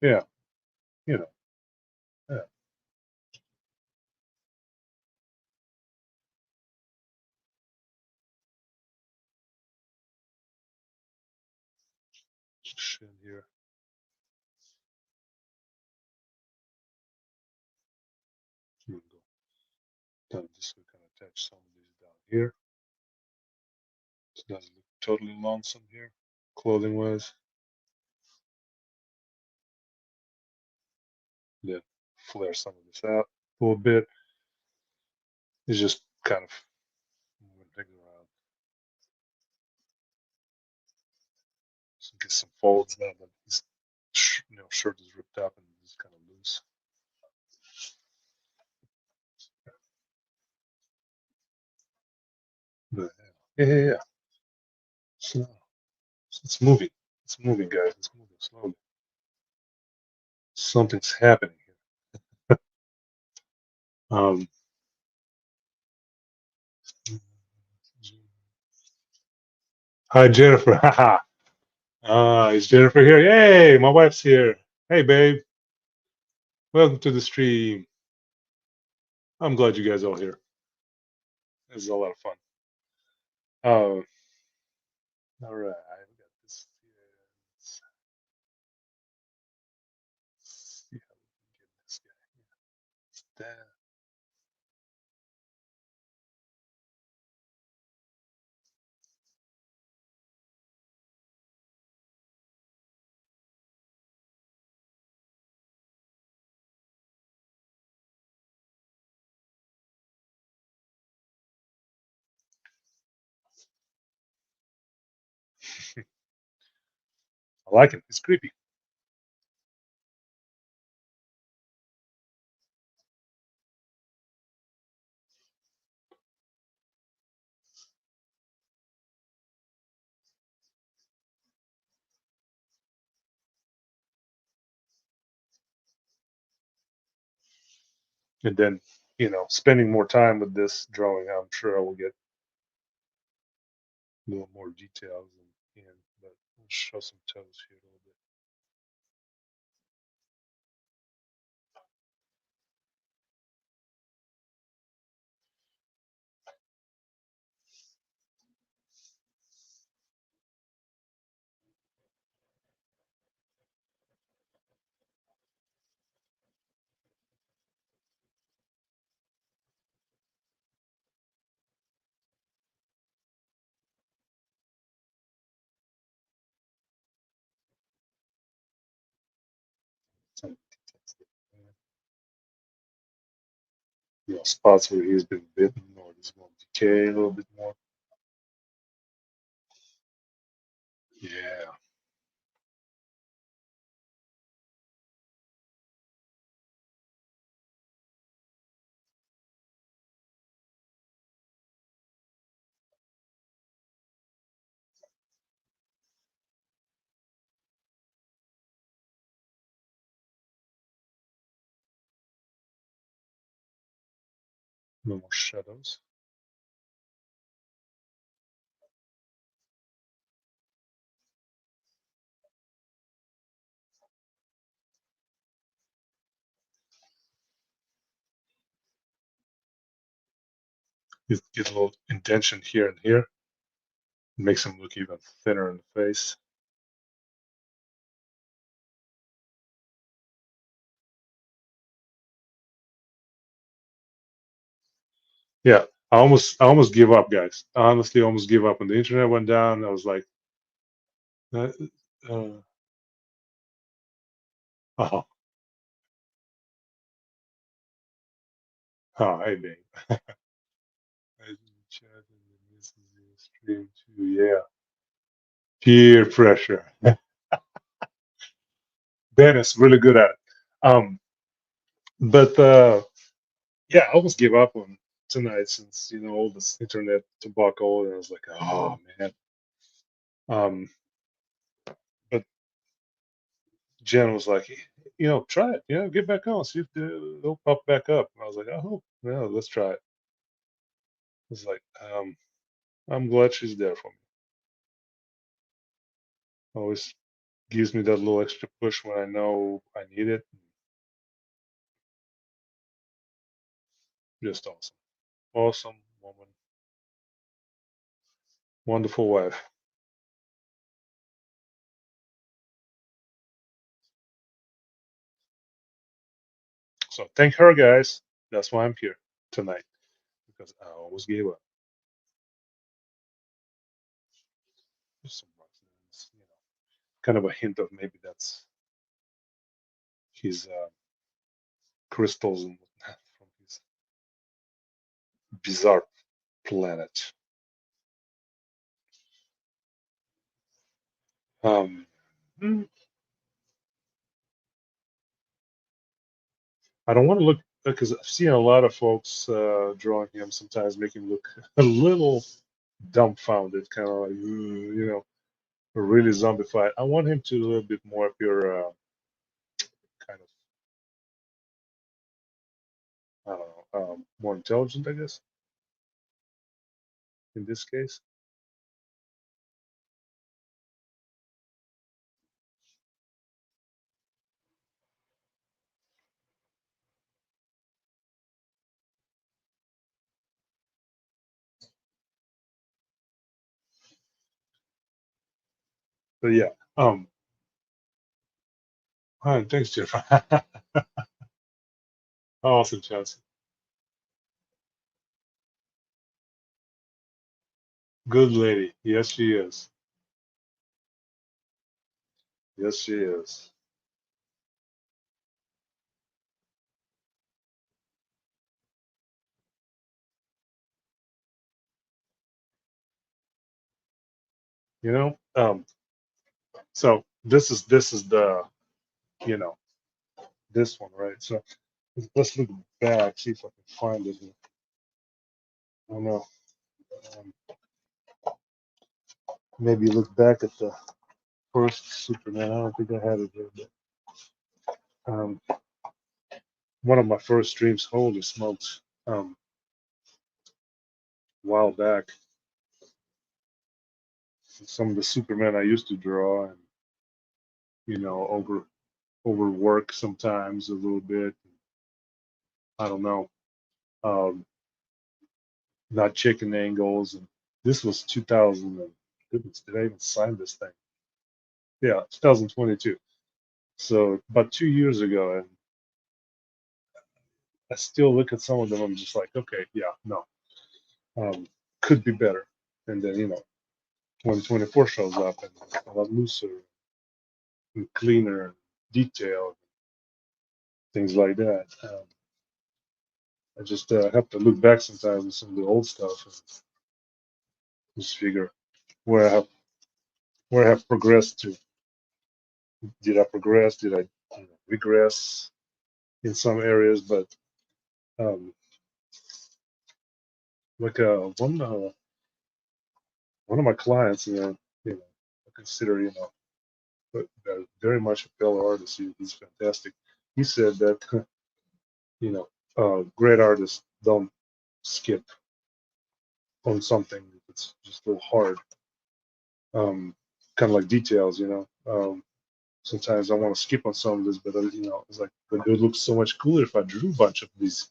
Yeah, you know. Yeah. Shit here. Here we go. Done this. We can attach some of these down here. It doesn't look totally lonesome here, clothing wise. Then flare some of this out a little bit. It's just kind of moving things around. So get some folds now, but his shirt is ripped up and it's kind of loose. But yeah. So it's moving. It's moving, guys. It's moving slowly. Something's happening here. Um, Hi, Jennifer. Haha. Is Jennifer here? Yay, my wife's here. Hey, babe. Welcome to the stream. I'm glad you guys are all here. This is a lot of fun. All right. We got this here. Let's see how we can get this guy here. That. I like it. It's creepy. And then, spending more time with this drawing, I'm sure I will get a little more details and but we'll show some toes here a little bit. Some details there. Spots where he's been bitten or he's going to decay a little bit more. Yeah. A little more shadows. You get a little indentation here and here. It makes him look even thinner in the face. Yeah, I almost give up, guys. I honestly almost give up when the internet went down. I was like, uh, uh, oh, oh, hey, babe. I didn't chat and this is the stream too. Yeah, peer pressure. Ben is really good at it. But yeah, I almost gave up on tonight since all this internet tobacco, and I was like, oh man. Um, but Jen was like, try it. Get back on, see if they'll pop back up. And I was like, oh, yeah, let's try it. It's like, I'm glad she's there for me. Always gives me that little extra push when I know I need it. Just awesome. Awesome woman. Wonderful wife. So thank her, guys. That's why I'm here tonight, because I always gave up. Just some rocks, kind of a hint of maybe that's his crystals and whatnot from his bizarre planet. Um, mm, I don't want to look because I've seen a lot of folks drawing him sometimes make him look a little dumbfounded, kind of like really zombified. I want him to a little bit more appear kind of I don't know more intelligent, I guess, in this case. But yeah, hi, thanks, Jeff. Awesome, Chelsea. Good lady. Yes, she is. Yes, she is. So this is the you know this one, right? So let's look back, see if I can find it here. I don't know. Um, maybe look back at the first Superman. I don't think I had it here, but one of my first dreams. Holy smokes! A while back, some of the Superman I used to draw, and overwork sometimes a little bit. I don't know. Um, Not chicken angles, and this was 2000. Goodness, did I even sign this thing? Yeah, 2022. So about 2 years ago, and I still look at some of them. I'm just like, okay, yeah, no, um, could be better. And then 2024 shows up, and it's a lot looser and cleaner, detailed, things like that. I just have to look back sometimes at some of the old stuff and just figure where I have where I have progressed to. Did I progress? Did I regress in some areas? But um, like one of my clients, I consider very much a fellow artist. He's fantastic. He said that great artists don't skip on something if it's just a little hard. Kind of like details. Sometimes I want to skip on some of this, but it's like, but it would look so much cooler if I drew a bunch of these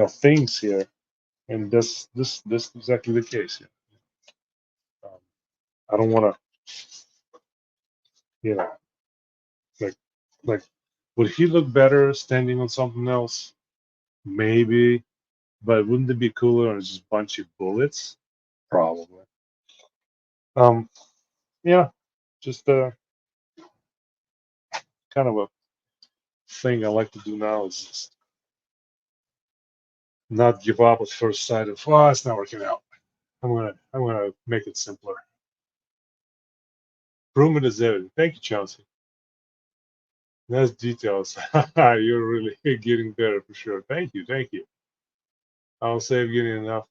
things here. And this exactly the case. Um, I don't want to, you know, like like would he look better standing on something else? Maybe, but wouldn't it be cooler on just bunch of bullets? Probably. Um, yeah, just kind of a thing I like to do now is just not give up at first sight of, oh, it's not working out. I'm gonna make it simpler. Improvement is everything. Thank you, Chelsea. Nice details. You're really getting better for sure. Thank you, thank you. I'll say getting enough.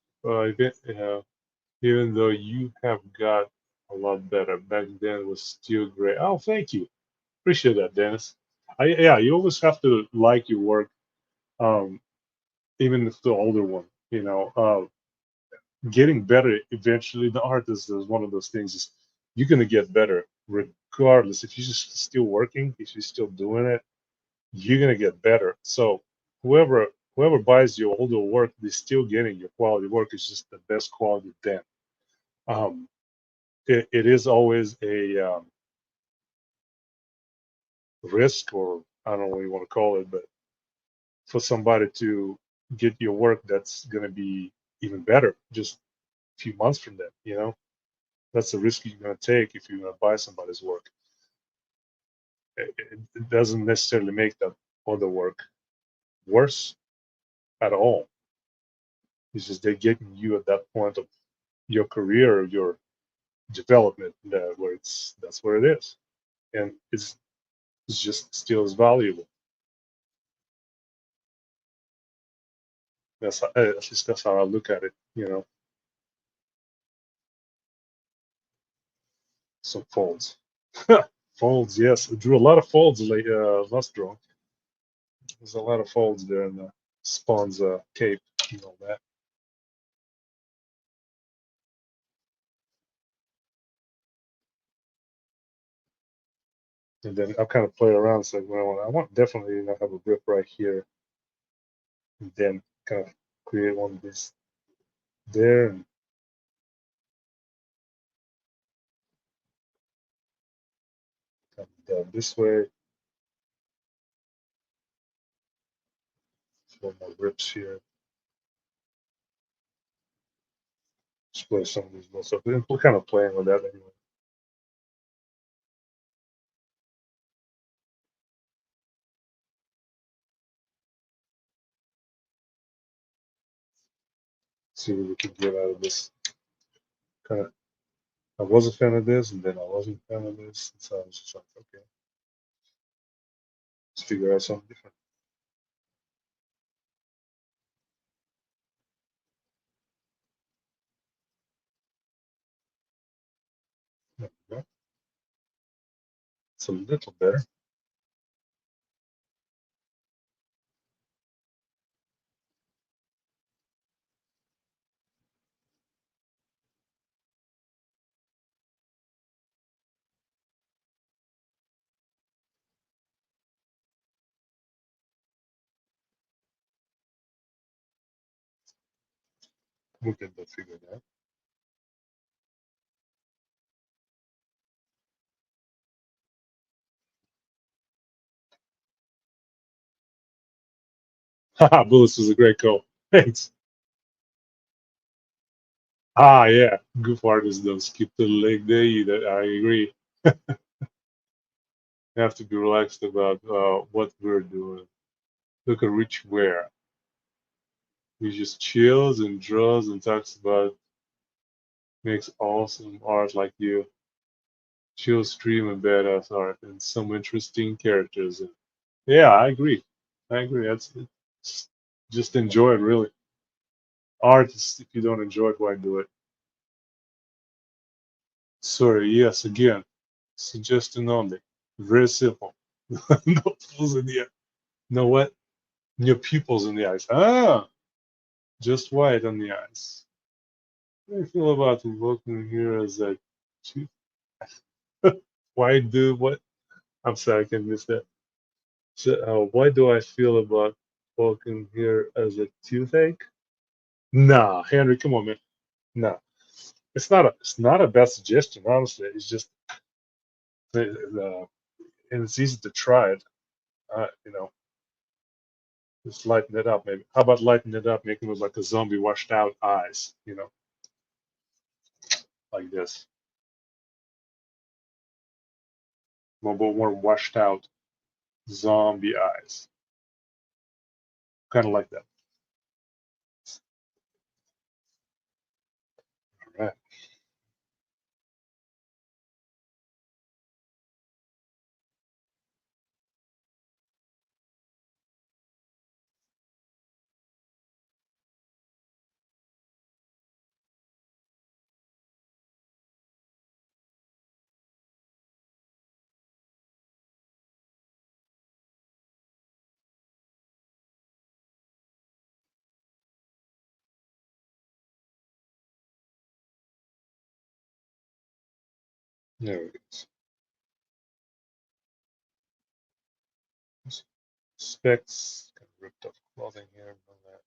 Even though you have got a lot better back then, it was still great. Oh, thank you. Appreciate that, Dennis. Yeah, you always have to like your work, um, even if the older one. Getting better eventually. The artist is one of those things. Is you're gonna get better regardless. If you're just still working, if you're still doing it, you're gonna get better. So whoever buys your older work, they're still getting your quality work. It's just the best quality then. Um, it is always a risk, or I don't know what you want to call it, but for somebody to get your work that's gonna be even better just a few months from then, that's the risk you're gonna take if you're gonna buy somebody's work. It doesn't necessarily make that other work worse at all. It's just they're getting you at that point of your career, your development, where that's where it is, and it's just still as valuable. At least that's how I look at it. Some folds, folds. Yes, I drew a lot of folds last draw. There's a lot of folds there in the Spawn's cape and all that. And then I'll kind of play around. It's like, well, I want definitely have a grip right here, and then kind of create one of these there, and come down this way. One more grips here. Split some of these little stuff. We're kind of playing with that anyway. See what we can get out of this. Kind of, I was a fan of this, and then I wasn't a fan of this, and so I was just like, okay, let's figure out something different. There we go. It's a little better. We'll get that figured out. Bullets was a great call. Thanks. Yeah, goof artists don't skip the leg day either. I agree. You have to be relaxed about what we're doing. Look at Rich Ware. He just chills and draws and talks about makes awesome art like you. Chill stream and badass art and some interesting characters. And yeah, I agree. I agree. It's, just enjoy it really. Art is, if you don't enjoy it, why do it? Sorry, yes, again, suggestion only. Very simple. No pupils in the eye. No what? No pupils in the eyes. Just white on the eyes. How do you feel about working here as a chief? Why do what? I'm sorry, I can miss that. So, why do I feel about working here as a toothache? Nah, Henry, come on, man. Nah, it's not a bad suggestion. Honestly, it's just the and it's easy to try it. You know, just lighten it up, maybe. How about lighten it up, making it look like a zombie washed out eyes? Like this, more washed out zombie eyes, kind of like that. All right. There it is. Specs, kind of ripped off clothing here and all that.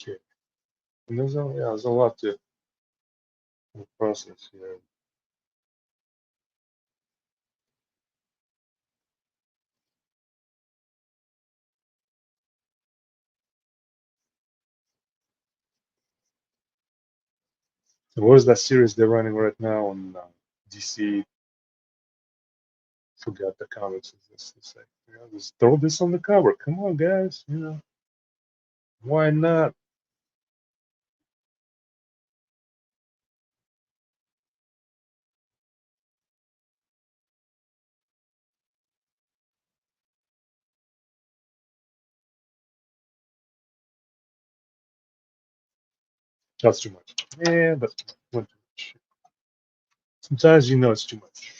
Okay. And there's a lot to process here. So what is that series they're running right now on DC? Forgot the comics. It's like, just throw this on the cover. Come on, guys. Why not? That's too much. Yeah, that's one too much. Sometimes it's too much.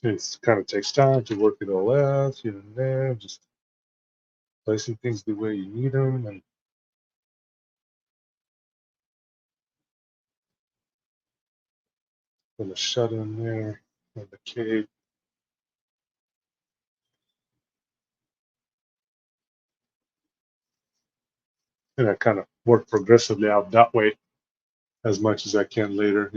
It kind of takes time to work it all out here and there, just placing things the way you need them, and put a shut in there, and the cape, and I kind of work progressively out that way as much as I can later.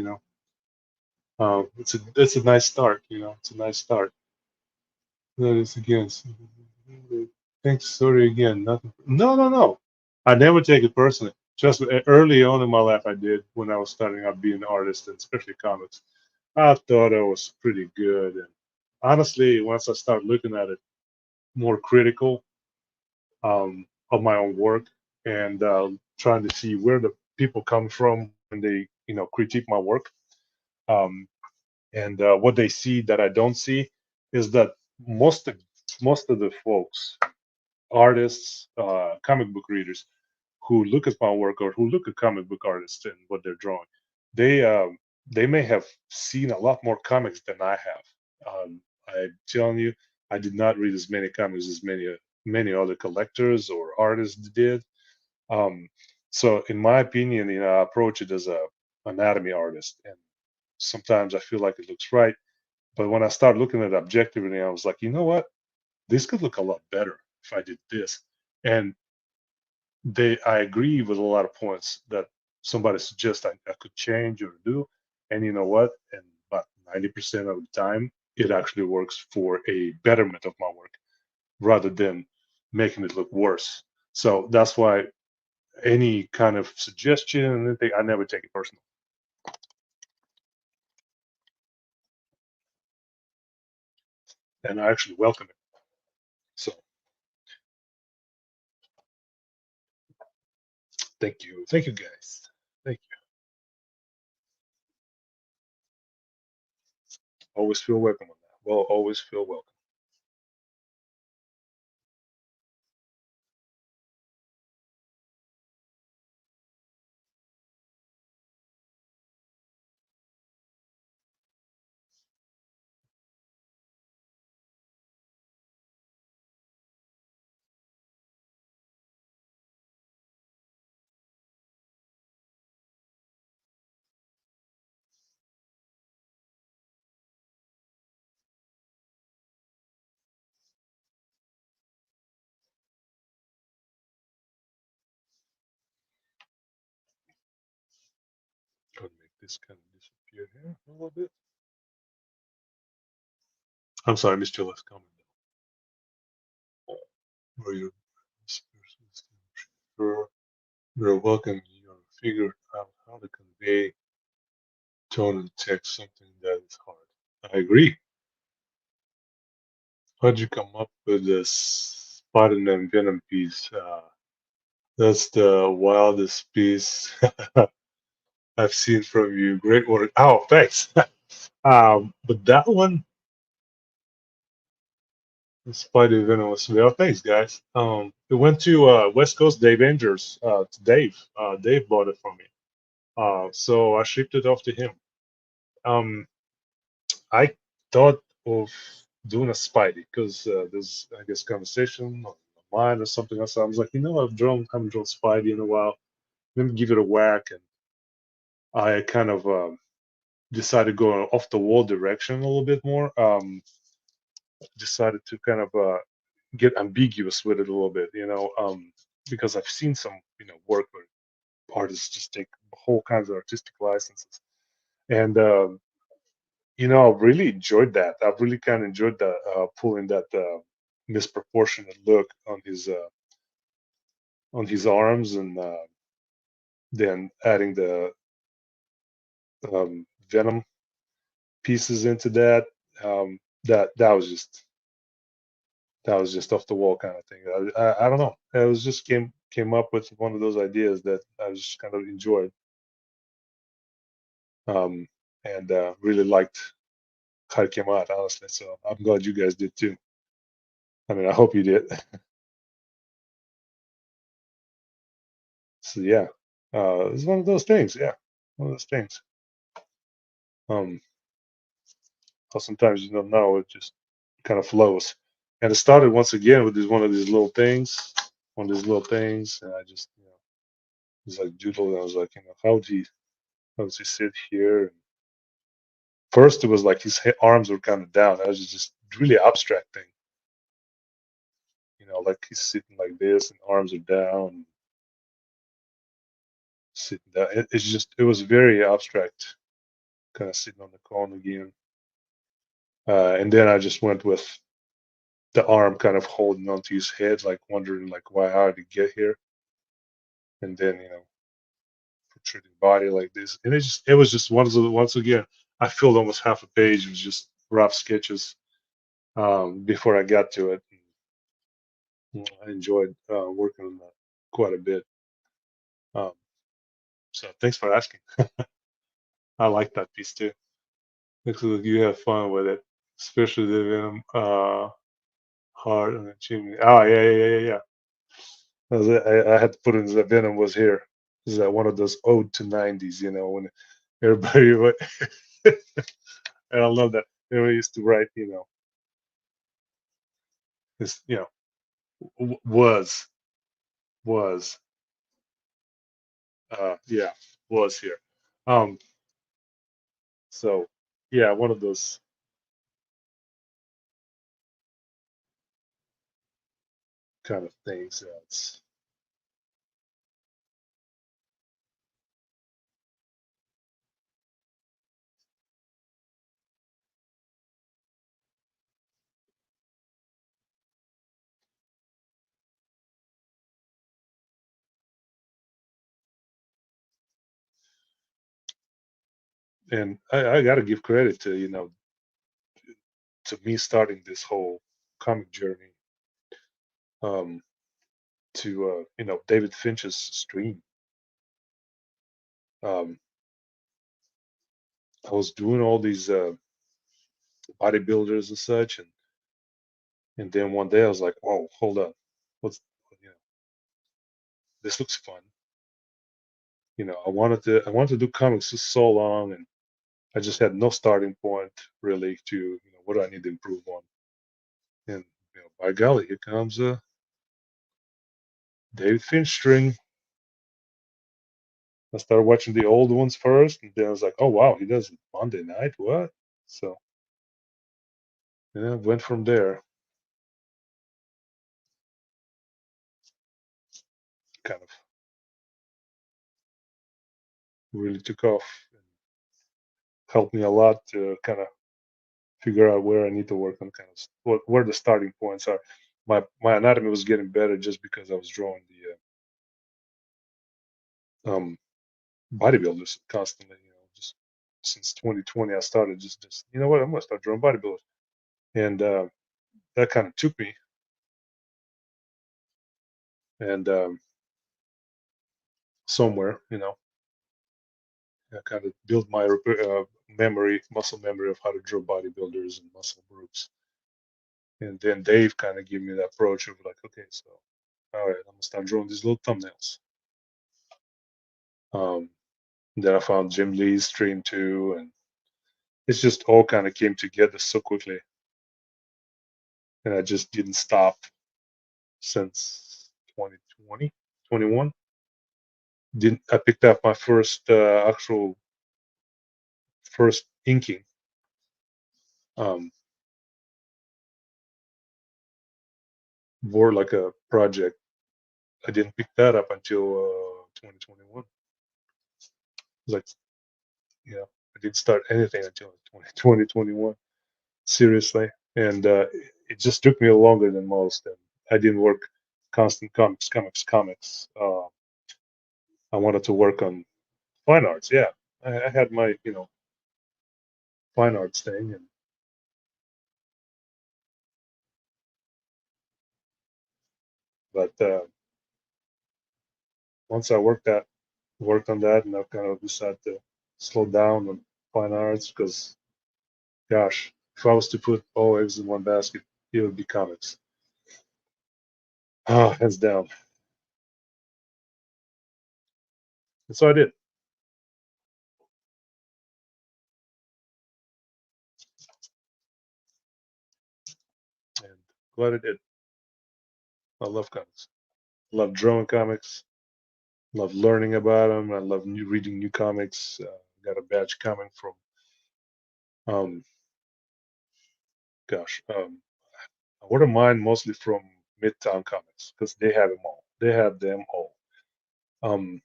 It's a nice start. It's a nice start. That is again. Thanks. Sorry again. Nothing. No, no, no. I never take it personally. Just early on in my life, I did when I was starting out being an artist, and especially comics. I thought I was pretty good, and honestly, once I started looking at it more critical of my own work and trying to see where the people come from when they, critique my work, um, and what they see that I don't see is that most of most of the folks, artists, comic book readers who look at my work or who look at comic book artists and what they're drawing, they they may have seen a lot more comics than I have. I'm telling you, I did not read as many comics as many other collectors or artists did. Um, so, in my opinion, I approach it as a anatomy artist, and sometimes I feel like it looks right, but when I start looking at it objectively, I was like, you know what? This could look a lot better if I did this. And I agree with a lot of points that somebody suggests I could change or do. And you know what? And about 90% of the time, it actually works for a betterment of my work rather than making it look worse. So that's why any kind of suggestion, anything, I never take it personal, and I actually welcome it. So thank you guys, thank you. Always feel welcome on that. Well, always feel welcome. Gonna make this kind of disappear here a little bit. I'm sorry, Mr. Less comment. Where you sure you're welcome. You figured out how to convey tone and text, something that is hard. I agree. How'd you come up with this Spider and Venom piece? That's the wildest piece I've seen from you. Great work. Oh, thanks. But that one, Spider Venom was well, thanks guys. It went to West Coast Dave Angers, to Dave. Dave bought it from me. So I shipped it off to him. Um, I thought of doing a Spidey because there's, I guess, conversation on my mind or something else. I was like, haven't drawn Spidey in a while. Let me give it a whack, and I kind of decided to go off the wall direction a little bit more. Decided to kind of get ambiguous with it a little bit, because I've seen some, work where artists just take whole kinds of artistic licenses, and I've really enjoyed that. I've really kind of enjoyed the pulling that misproportionate look on his arms, and then adding the venom pieces into that. That was just off the wall kind of thing. I don't know. It was just came up with one of those ideas that I just kind of enjoyed, um, and really liked how it came out, honestly. So I'm glad you guys did too. I mean, I hope you did. So yeah, it's one of those things. Yeah, one of those things. Um, how sometimes you don't know, it just kind of flows. And it started once again with one of these little things, and I just, was like doodle, and I was like, how does he sit here? And first, it was like his arms were kind of down. That was just really abstract thing, like he's sitting like this, and arms are down, sitting down. It was very abstract, kind of sitting on the cone again. And then I just went with the arm kind of holding onto his head, like wondering like why, how did he get here? And then, protruding body like this. And it was just once again, I filled almost half a page with just rough sketches before I got to it. I enjoyed working on that quite a bit. Um, so thanks for asking. I like that piece too. Looks like you have fun with it, especially the Venom heart and the chimney. Oh yeah, yeah, yeah, yeah. I had to put in the Venom was here. This is one of those ode to '90s, when everybody would, and I love that. We used to write, this, was, yeah, was here. Um, so yeah, one of those kind of things. That's And I got to give credit to, to me starting this whole comic journey, um, to, David Finch's stream. Um, I was doing all these bodybuilders and such, and then one day I was like, whoa, hold up, what's, you know, this looks fun. I wanted to do comics for so long, and I just had no starting point really to, what do I need to improve on. And by golly, here comes David Finch string. I started watching the old ones first, and then I was like, oh wow, he does it Monday night, what? So went from there. Kind of really took off and helped me a lot to kind of figure out where I need to work on, kind of where the starting points are. My anatomy was getting better just because I was drawing the bodybuilders constantly. Just since 2020, I started just you know what, I'm gonna start drawing bodybuilders, and that kind of took me, and somewhere, I kind of built my muscle memory of how to draw bodybuilders and muscle groups. And then Dave kind of gave me the approach of like, okay, so all right, I'm gonna start drawing these little thumbnails. Um, then I found Jim Lee's stream too, and it's just all kind of came together so quickly, and I just didn't stop since 2020, 21. Didn't I picked up my first actual first inking, um, more like a project. I didn't pick that up until 2021. Like, yeah, I didn't start anything until 2021. Seriously, and it just took me longer than most. And I didn't work constant comics. I wanted to work on fine arts. Yeah, I had my fine arts thing, and but once I worked on that, and I kind of decided to slow down on fine arts because, gosh, if I was to put all eggs in one basket, it would be comics. Ah, hands down. And so I did, and glad I did. I love comics. I love drawing comics. Love learning about them. I love reading new comics. Got a batch coming from, um, gosh, I order mine mostly from Midtown Comics because they have them all. They have them all. Um,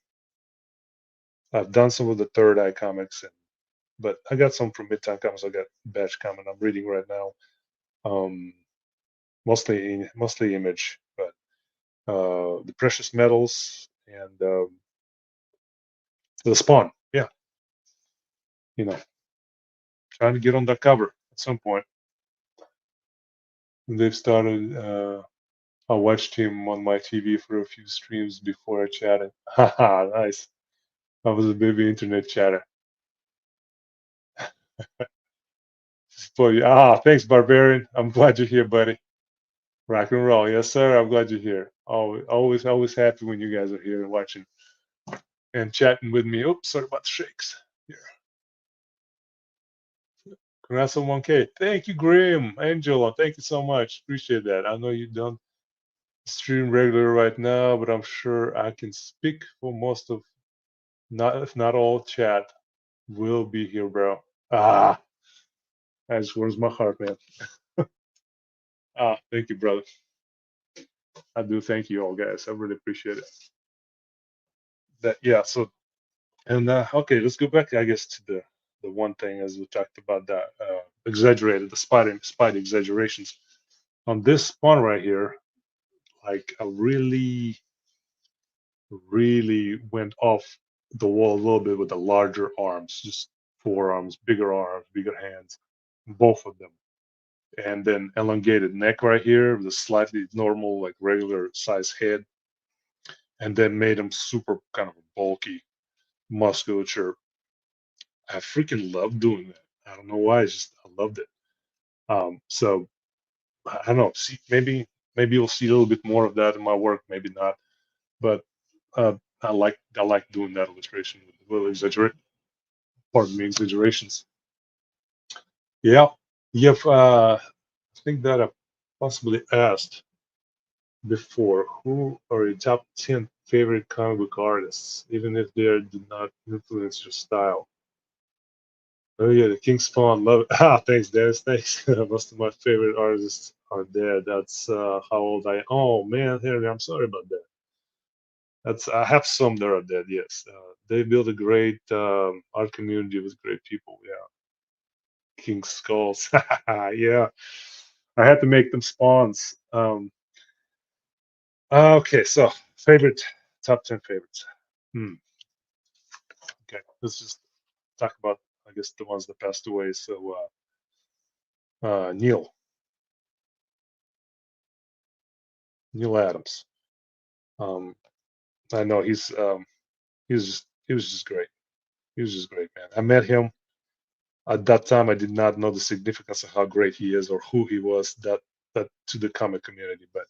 I've done some of the Third Eye comics, but I got some from Midtown Comics. I got batch coming. I'm reading right now. Um, mostly Image, but the Precious Metals and the Spawn. Yeah, trying to get on that cover at some point. They've started. I watched him on my TV for a few streams before I chatted. Haha, nice. I was a baby internet chatter. Thanks, Barbarian. I'm glad you're here, buddy. Rock and roll, yes, sir. I'm glad you're here. Always happy when you guys are here and watching and chatting with me. Oops, sorry about the shakes. Here, congrats on 1K. Thank you, Grim, Angela. Thank you so much. Appreciate that. I know you don't stream regular right now, but I'm sure I can speak for most of, not if not all, chat will be here, bro. That just warms my heart, man. Thank you, brother. I do thank you all, guys. I really appreciate it. That yeah. So and okay, let's go back, I guess, to the one thing as we talked about that exaggerated the spite exaggerations on this one right here. Like I really went off the wall a little bit with the larger arms, just forearms, bigger arms, bigger hands, both of them. And then elongated neck right here with a slightly normal, like regular size head, and then made him super kind of bulky musculature. I freaking love doing that. I don't know why. It's just I loved it. So I don't know. See, maybe you'll see a little bit more of that in my work. Maybe not. But I like doing that illustration with little exaggerate. Pardon me, exaggerations. Yeah. You've I think that I possibly asked before. Who are your top 10 favorite comic book artists, even if they do not influence your style? Oh yeah, the King Spawn. Love it. Ah, thanks, Dennis. Thanks. Most of my favorite artists are dead. That's how old I am. Oh man, Henry, I'm sorry about that. That's I have some that are dead. Yes, they built a great art community with great people. Yeah, King Skulls. Yeah, I had to make them spawns. Okay, so favorite top 10 favorites. Hmm. Okay, let's just talk about I guess the ones that passed away. So Neil Adams. Um, I know he was just great. He was just great, man. I met him at that time. I did not know the significance of how great he is or who he was that to the comic community, but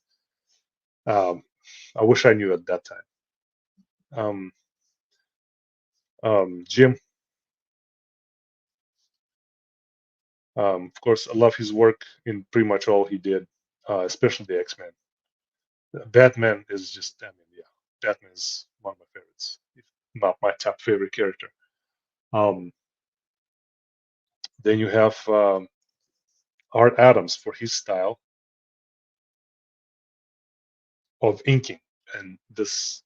um, I wish I knew at that time. Um, Jim, of course, I love his work in pretty much all he did, especially the X Men. Batman is just, I mean, yeah, Batman is one of my favorites, if not my top favorite character. Um, then you have Art Adams for his style of inking and this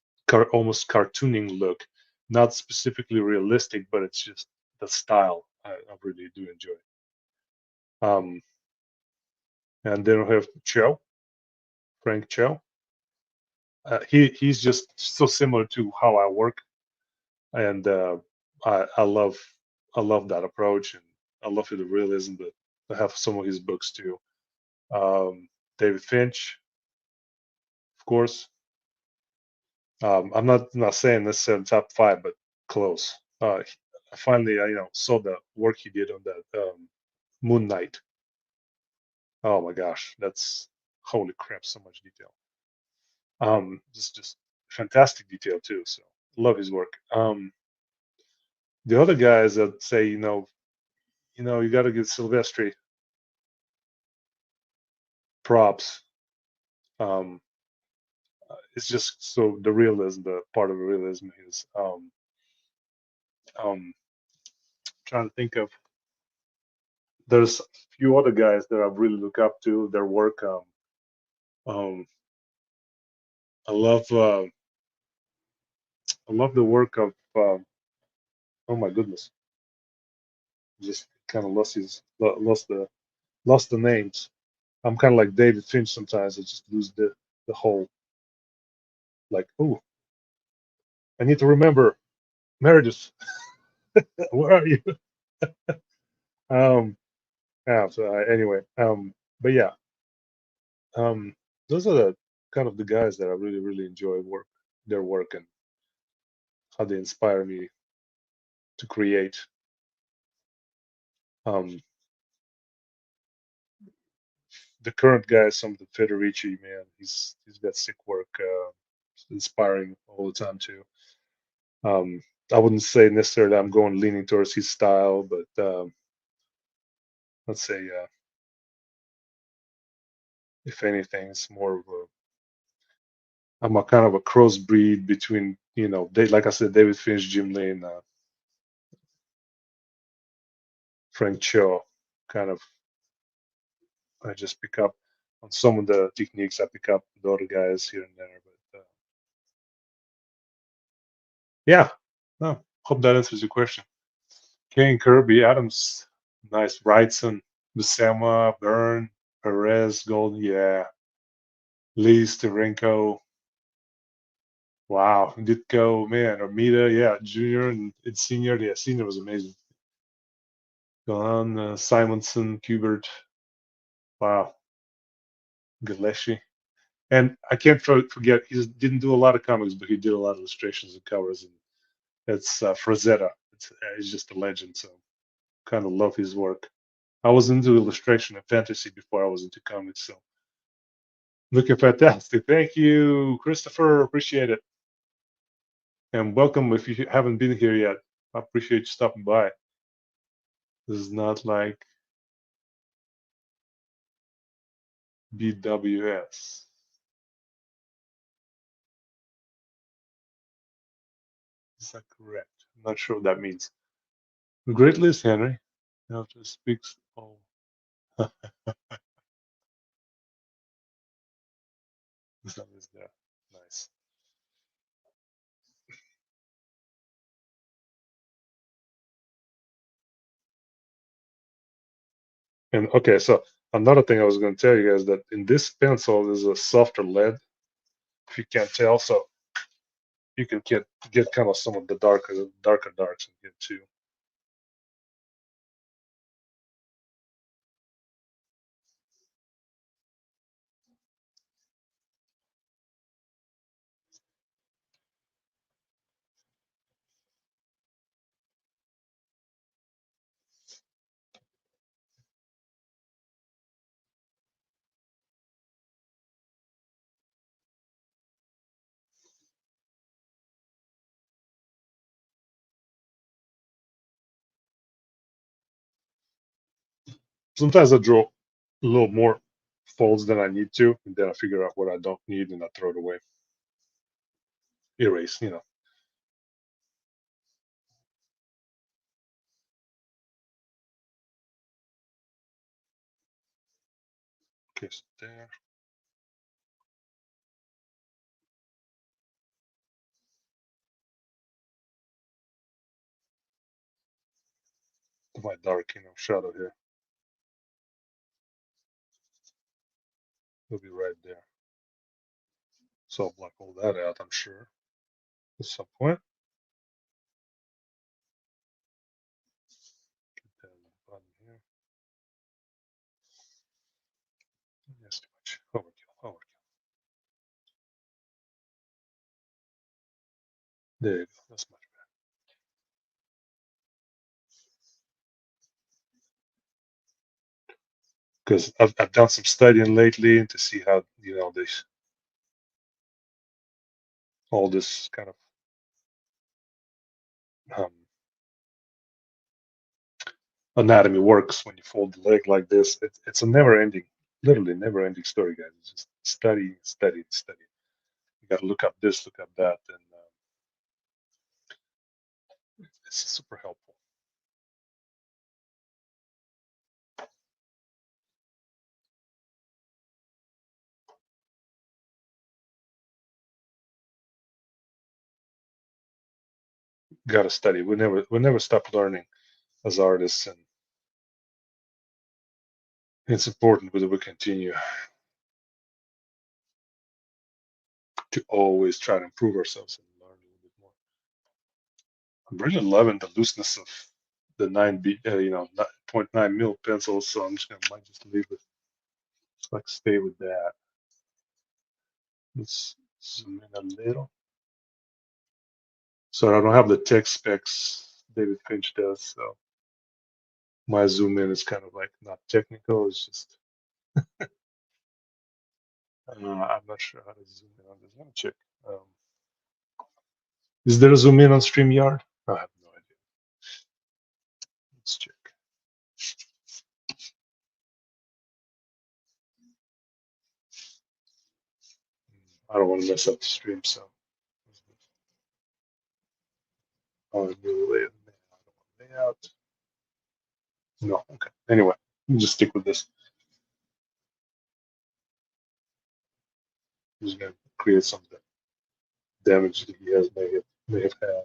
almost cartooning look, not specifically realistic, but it's just the style I really do enjoy. Um, and then we have Cho, Frank Cho. He's just so similar to how I work, and I love that approach, and I love the realism that I have some of his books too. David Finch, of course. I'm not saying necessarily top five, but close. I finally, saw the work he did on that Moon Knight. Oh my gosh, that's holy crap, so much detail. Just fantastic detail too. So love his work. The other guys that say, you got to give Silvestri props. Um, it's just so the realism, the part of the realism is. Trying to think of. There's a few other guys that I really look up to their work. Um, I love the work of. Oh my goodness, just kind of lost the names. I'm kind of like David Finch sometimes. I just lose the whole like. Oh, I need to remember Meredith. Where are you? Um, yeah. So anyway, but yeah, um, those are the kind of the guys that I really really enjoy their work and how they inspire me to create. Um, the current guy, some of the Federici, man, he's got sick work, inspiring all the time too. Um, I wouldn't say necessarily I'm going leaning towards his style, but let's say if anything, it's more of a I'm a kind of a crossbreed between like I said, David Finch, Jim Lane, Frank Cho. Kind of I just pick up on some of the techniques. I pick up the other guys here and there, but yeah. No, hope that answers your question. Kane, Kirby, Adams, nice. Wrightson, Buscema, Byrne, Perez, Golden, yeah. Lee, Sterenko, wow. Ditko, man, Armida, yeah. Junior and senior, yeah. Senior was amazing. Gohan, Simonson, Kubert, wow, Gillespie. And I can't forget, he didn't do a lot of comics, but he did a lot of illustrations and covers. And it's Frazetta. He's just a legend, so kind of love his work. I was into illustration and fantasy before I was into comics, so looking fantastic. Thank you, Christopher. Appreciate it. And welcome if you haven't been here yet. I appreciate you stopping by. This is not like BWS. Is that correct? I'm not sure what that means. Great list, Henry. Now just speaks. Oh, that is there. Nice. And okay, so another thing I was going to tell you guys that in this pencil there's a softer lead. If you can't tell, so you can get kind of some of the darker darks and get too. Sometimes I draw a little more folds than I need to, and then I figure out what I don't need and I throw it away. Erase, Okay, so there. My dark, shadow here. It'll be right there. So I'll block all that out, I'm sure, at some point. Get that on the bottom here. That's too much. Overkill, overkill. There you go. That's much better. Because I've done some studying lately to see how, this all this kind of um, anatomy works when you fold the leg like this. It's a never ending, literally never ending story, guys. It's just study, study, study. You got to look up this, look up that, and it's super helpful. Got to study. We never stop learning as artists, and it's important that we continue to always try to improve ourselves and learn a little bit more. I'm really loving the looseness of the 9B, 0.9 mil pencils, so I'm just gonna might just leave it, like stay with that. Let's zoom in a little. So I don't have the tech specs David Finch does, so my zoom in is kind of like not technical. It's just I'm not sure how to zoom in on this. Let me check. Um, is there a zoom in on StreamYard? I have no idea. Let's check. I don't want to mess up the stream, so I'll do layout. Layout. No, okay. Anyway, we'll just stick with this. I'm just gonna create some of the damage that he has may have had.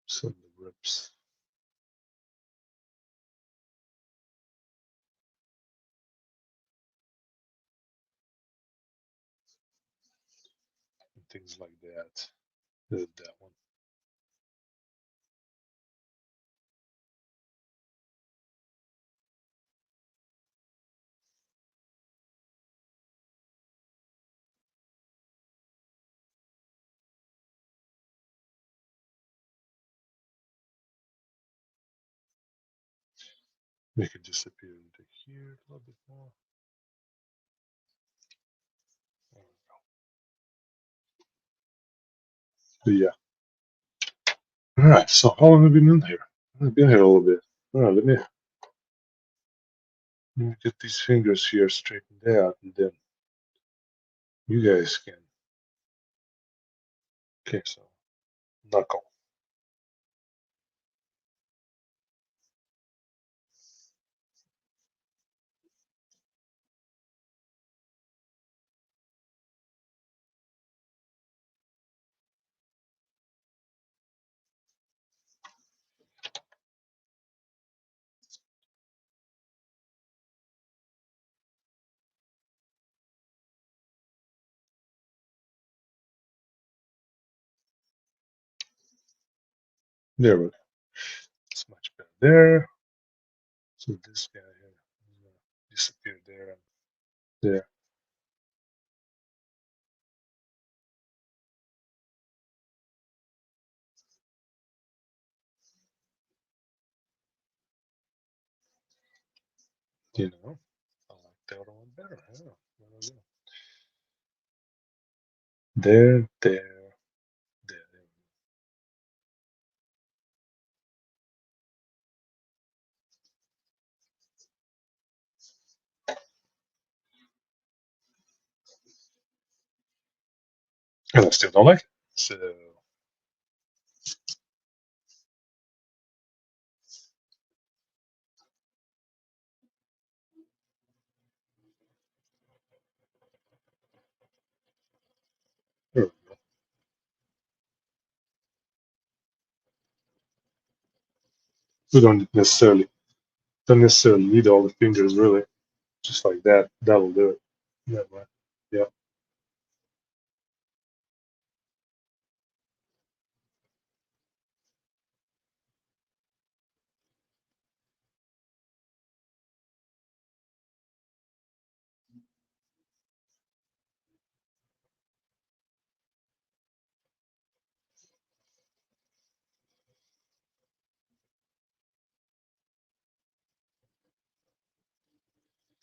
Some of the rips. things like that. That one. Make it disappear into here a little bit more. There we go. But yeah. All right. So how long have you been here? I've been here a little bit. All right. Let me get these fingers here straightened out, and then you guys can. Okay. So knuckle. There we go. It's much better there. So this guy here is gonna disappear there and there. You know, I like the other one better. I don't know. I don't know. There, there, there. And I still don't like it. So there we go. We don't necessarily need all the fingers really. Just like that. That'll do it. Yeah, right. Yeah,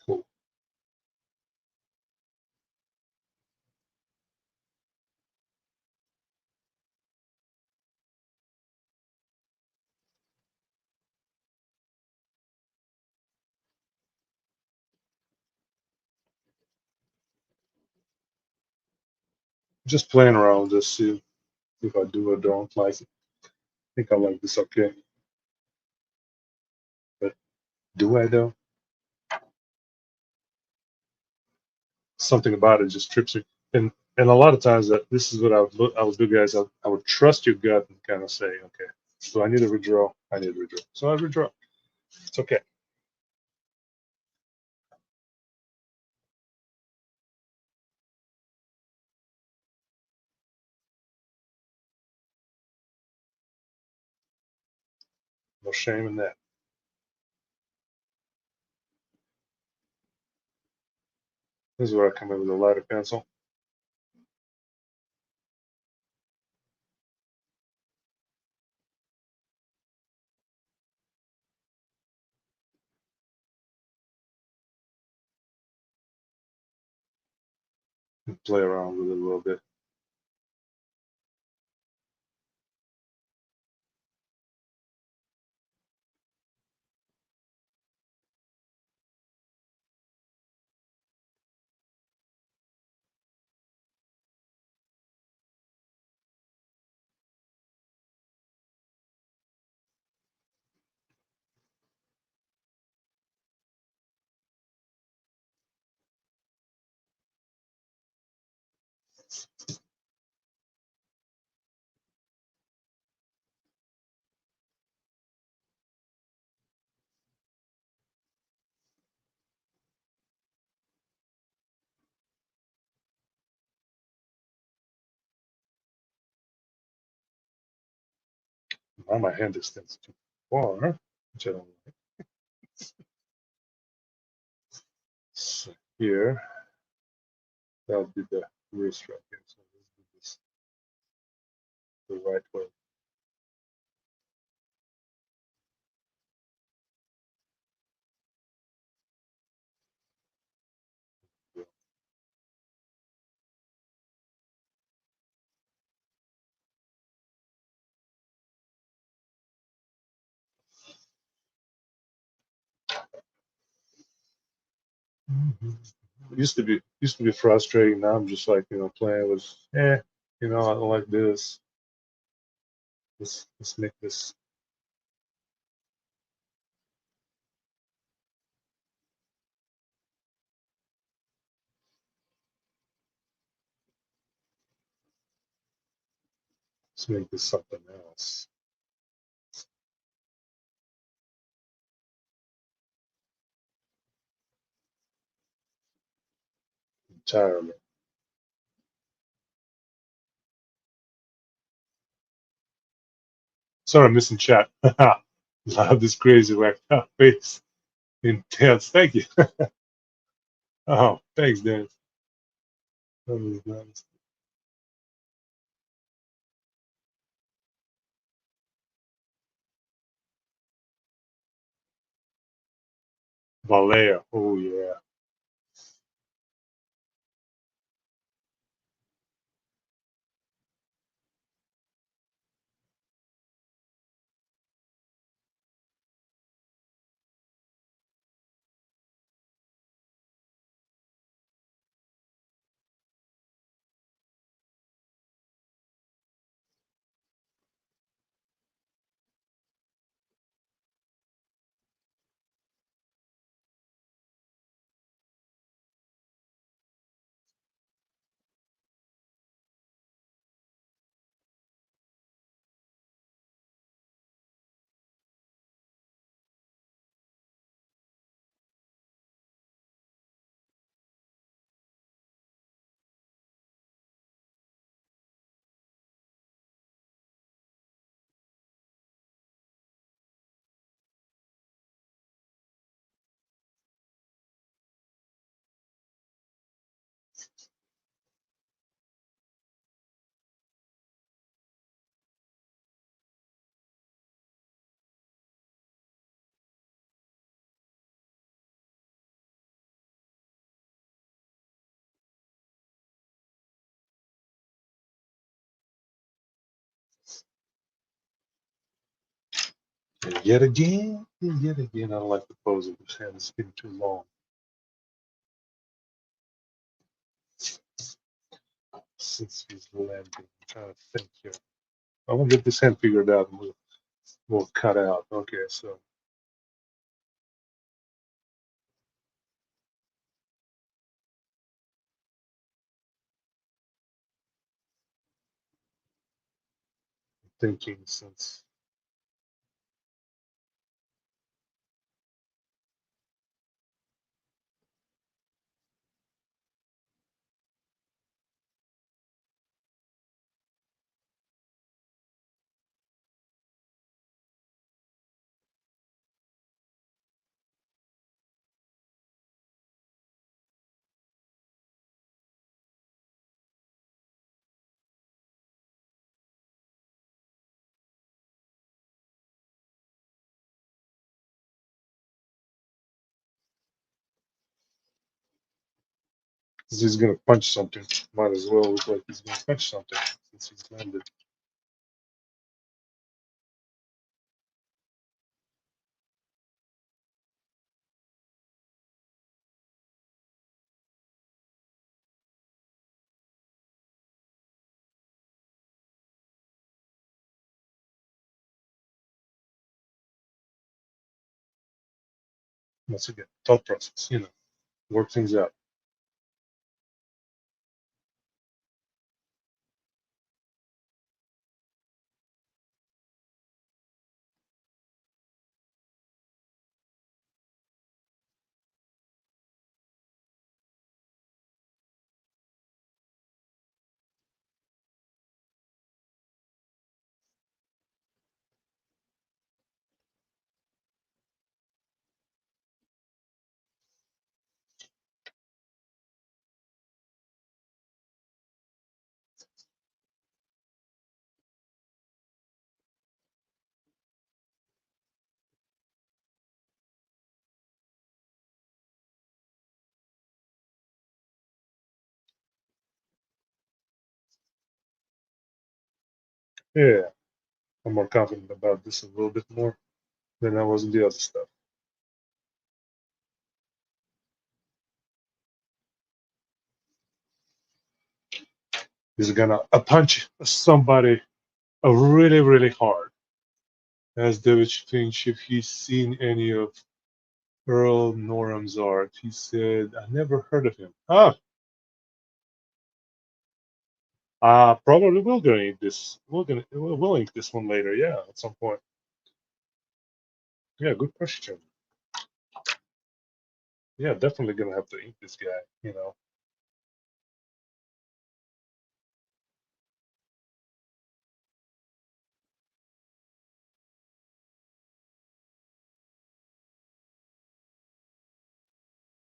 cool. Just playing around with this, see if I do or don't like it. I think I like this okay. But do I though? Something about it just trips me. And a lot of times that this is what I would do, guys. I would trust your gut and kind of say, okay, so I need to redraw. I need to redraw. So I redraw. It's okay. No shame in that. This is where I come in with a lighter pencil and play around with it a little bit. Now my hand extends too far, which I don't like. So here, that'll be the wrist right here. So let's do this the right way. Yeah. Mhm. Used to be frustrating. Now I'm just like, playing with, I don't like this. Let's make this something else entirely. Sorry, I'm missing chat. Love this crazy whacked out face. Intense. Thank you. Oh, thanks, Dan. That was nice. Vallejo. Oh yeah. And yet again, I don't like the pose of his hand. It's getting too long. Since he's landing, I'm trying to think here. I want to get this hand figured out, and we'll cut out. Okay, so thinking since he's gonna punch something. Might as well look like he's gonna punch something since he's landed. Once again, thought process. Work things out. Yeah, I'm more confident about this a little bit more than I was in the other stuff. He's gonna punch somebody really, really hard. Asked David Finch if he's seen any of Earl Noram's art. He said, I never heard of him. Ah, probably we're gonna ink this. We'll ink this one later, yeah, at some point. Yeah, good question. Yeah, definitely gonna have to ink this guy, you know.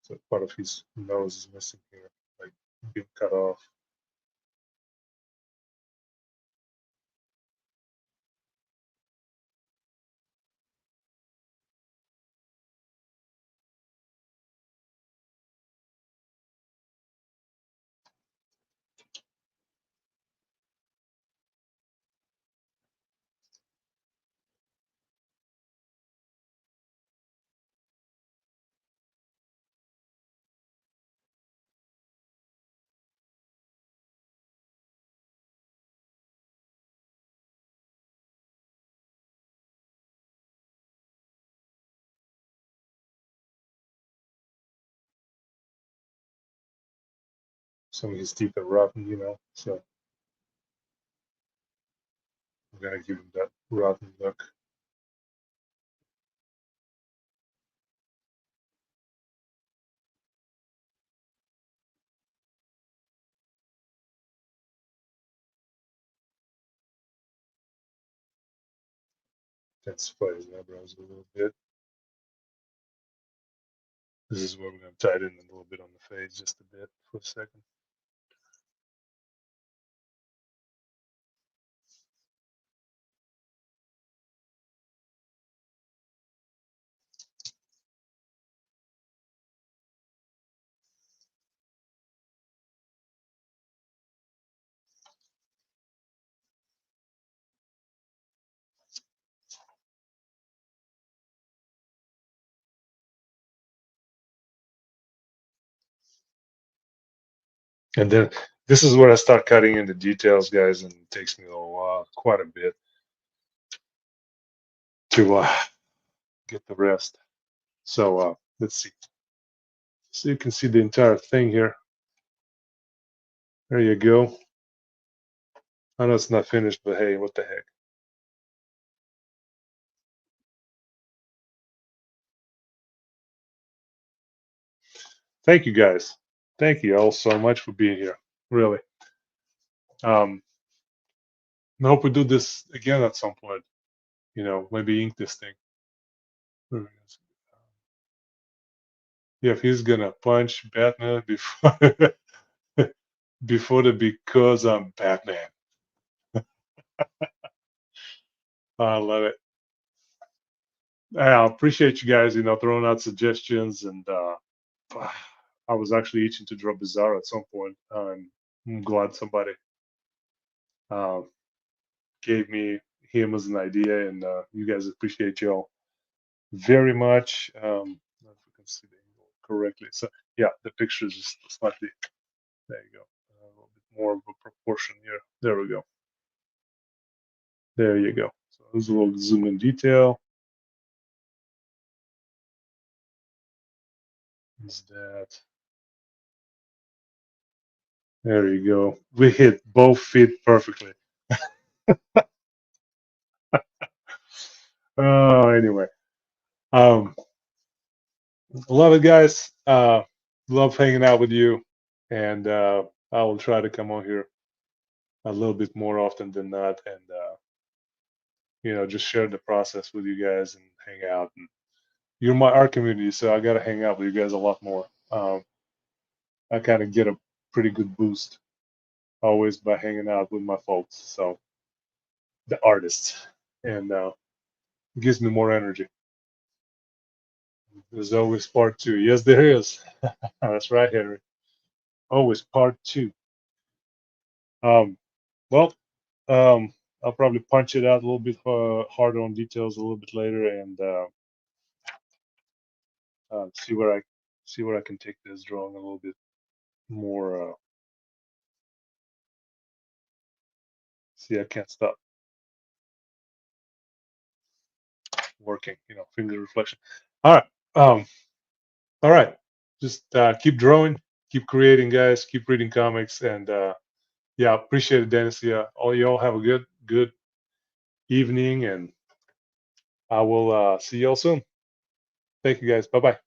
So part of his nose is missing here, like being cut off. Some of his teeth are rotten, you know, so I'm gonna give him that rotten look. Intensify his eyebrows a little bit. This is where we're gonna tighten a little bit on the face, just a bit for a second. And then this is where I start cutting in the details, guys, and it takes me a while, quite a bit, to get the rest. So let's see. So you can see the entire thing here. There you go. I know it's not finished, but hey, what the heck. Thank you guys. Thank you all so much for being here. Really. Um, I hope we do this again at some point. You know, maybe ink this thing. Yeah, if he's gonna punch Batman before before the because I'm Batman. I love it. I appreciate you guys, you know, throwing out suggestions, and I was actually itching to draw Bizarro at some point. I'm glad somebody uh, gave me him as an idea, and you guys appreciate y'all very much. If we can see the angle correctly. So yeah, the picture is just slightly. There you go. A little bit more of a proportion here. There we go. There you go. So there's a little zoom in detail. Is that? There you go. We hit both feet perfectly. Oh, anyway. Um, love it, guys. Love hanging out with you, and I will try to come on here a little bit more often than not, and you know, just share the process with you guys and hang out. And you're my art community, so I got to hang out with you guys a lot more. I kind of get a pretty good boost always by hanging out with my folks, so the artists, and it gives me more energy. There's always part two. Yes, there is. That's right, Henry. Always part two. Um, well, um, I'll probably punch it out a little bit harder on details a little bit later, and see where I can take this drawing a little bit more. See, I can't stop working. Finger reflection. All right. All right. Just keep drawing, keep creating, guys. Keep reading comics, and yeah, appreciate it, Dennis. Yeah, all y'all have a good evening, and I will see y'all soon. Thank you, guys. Bye bye.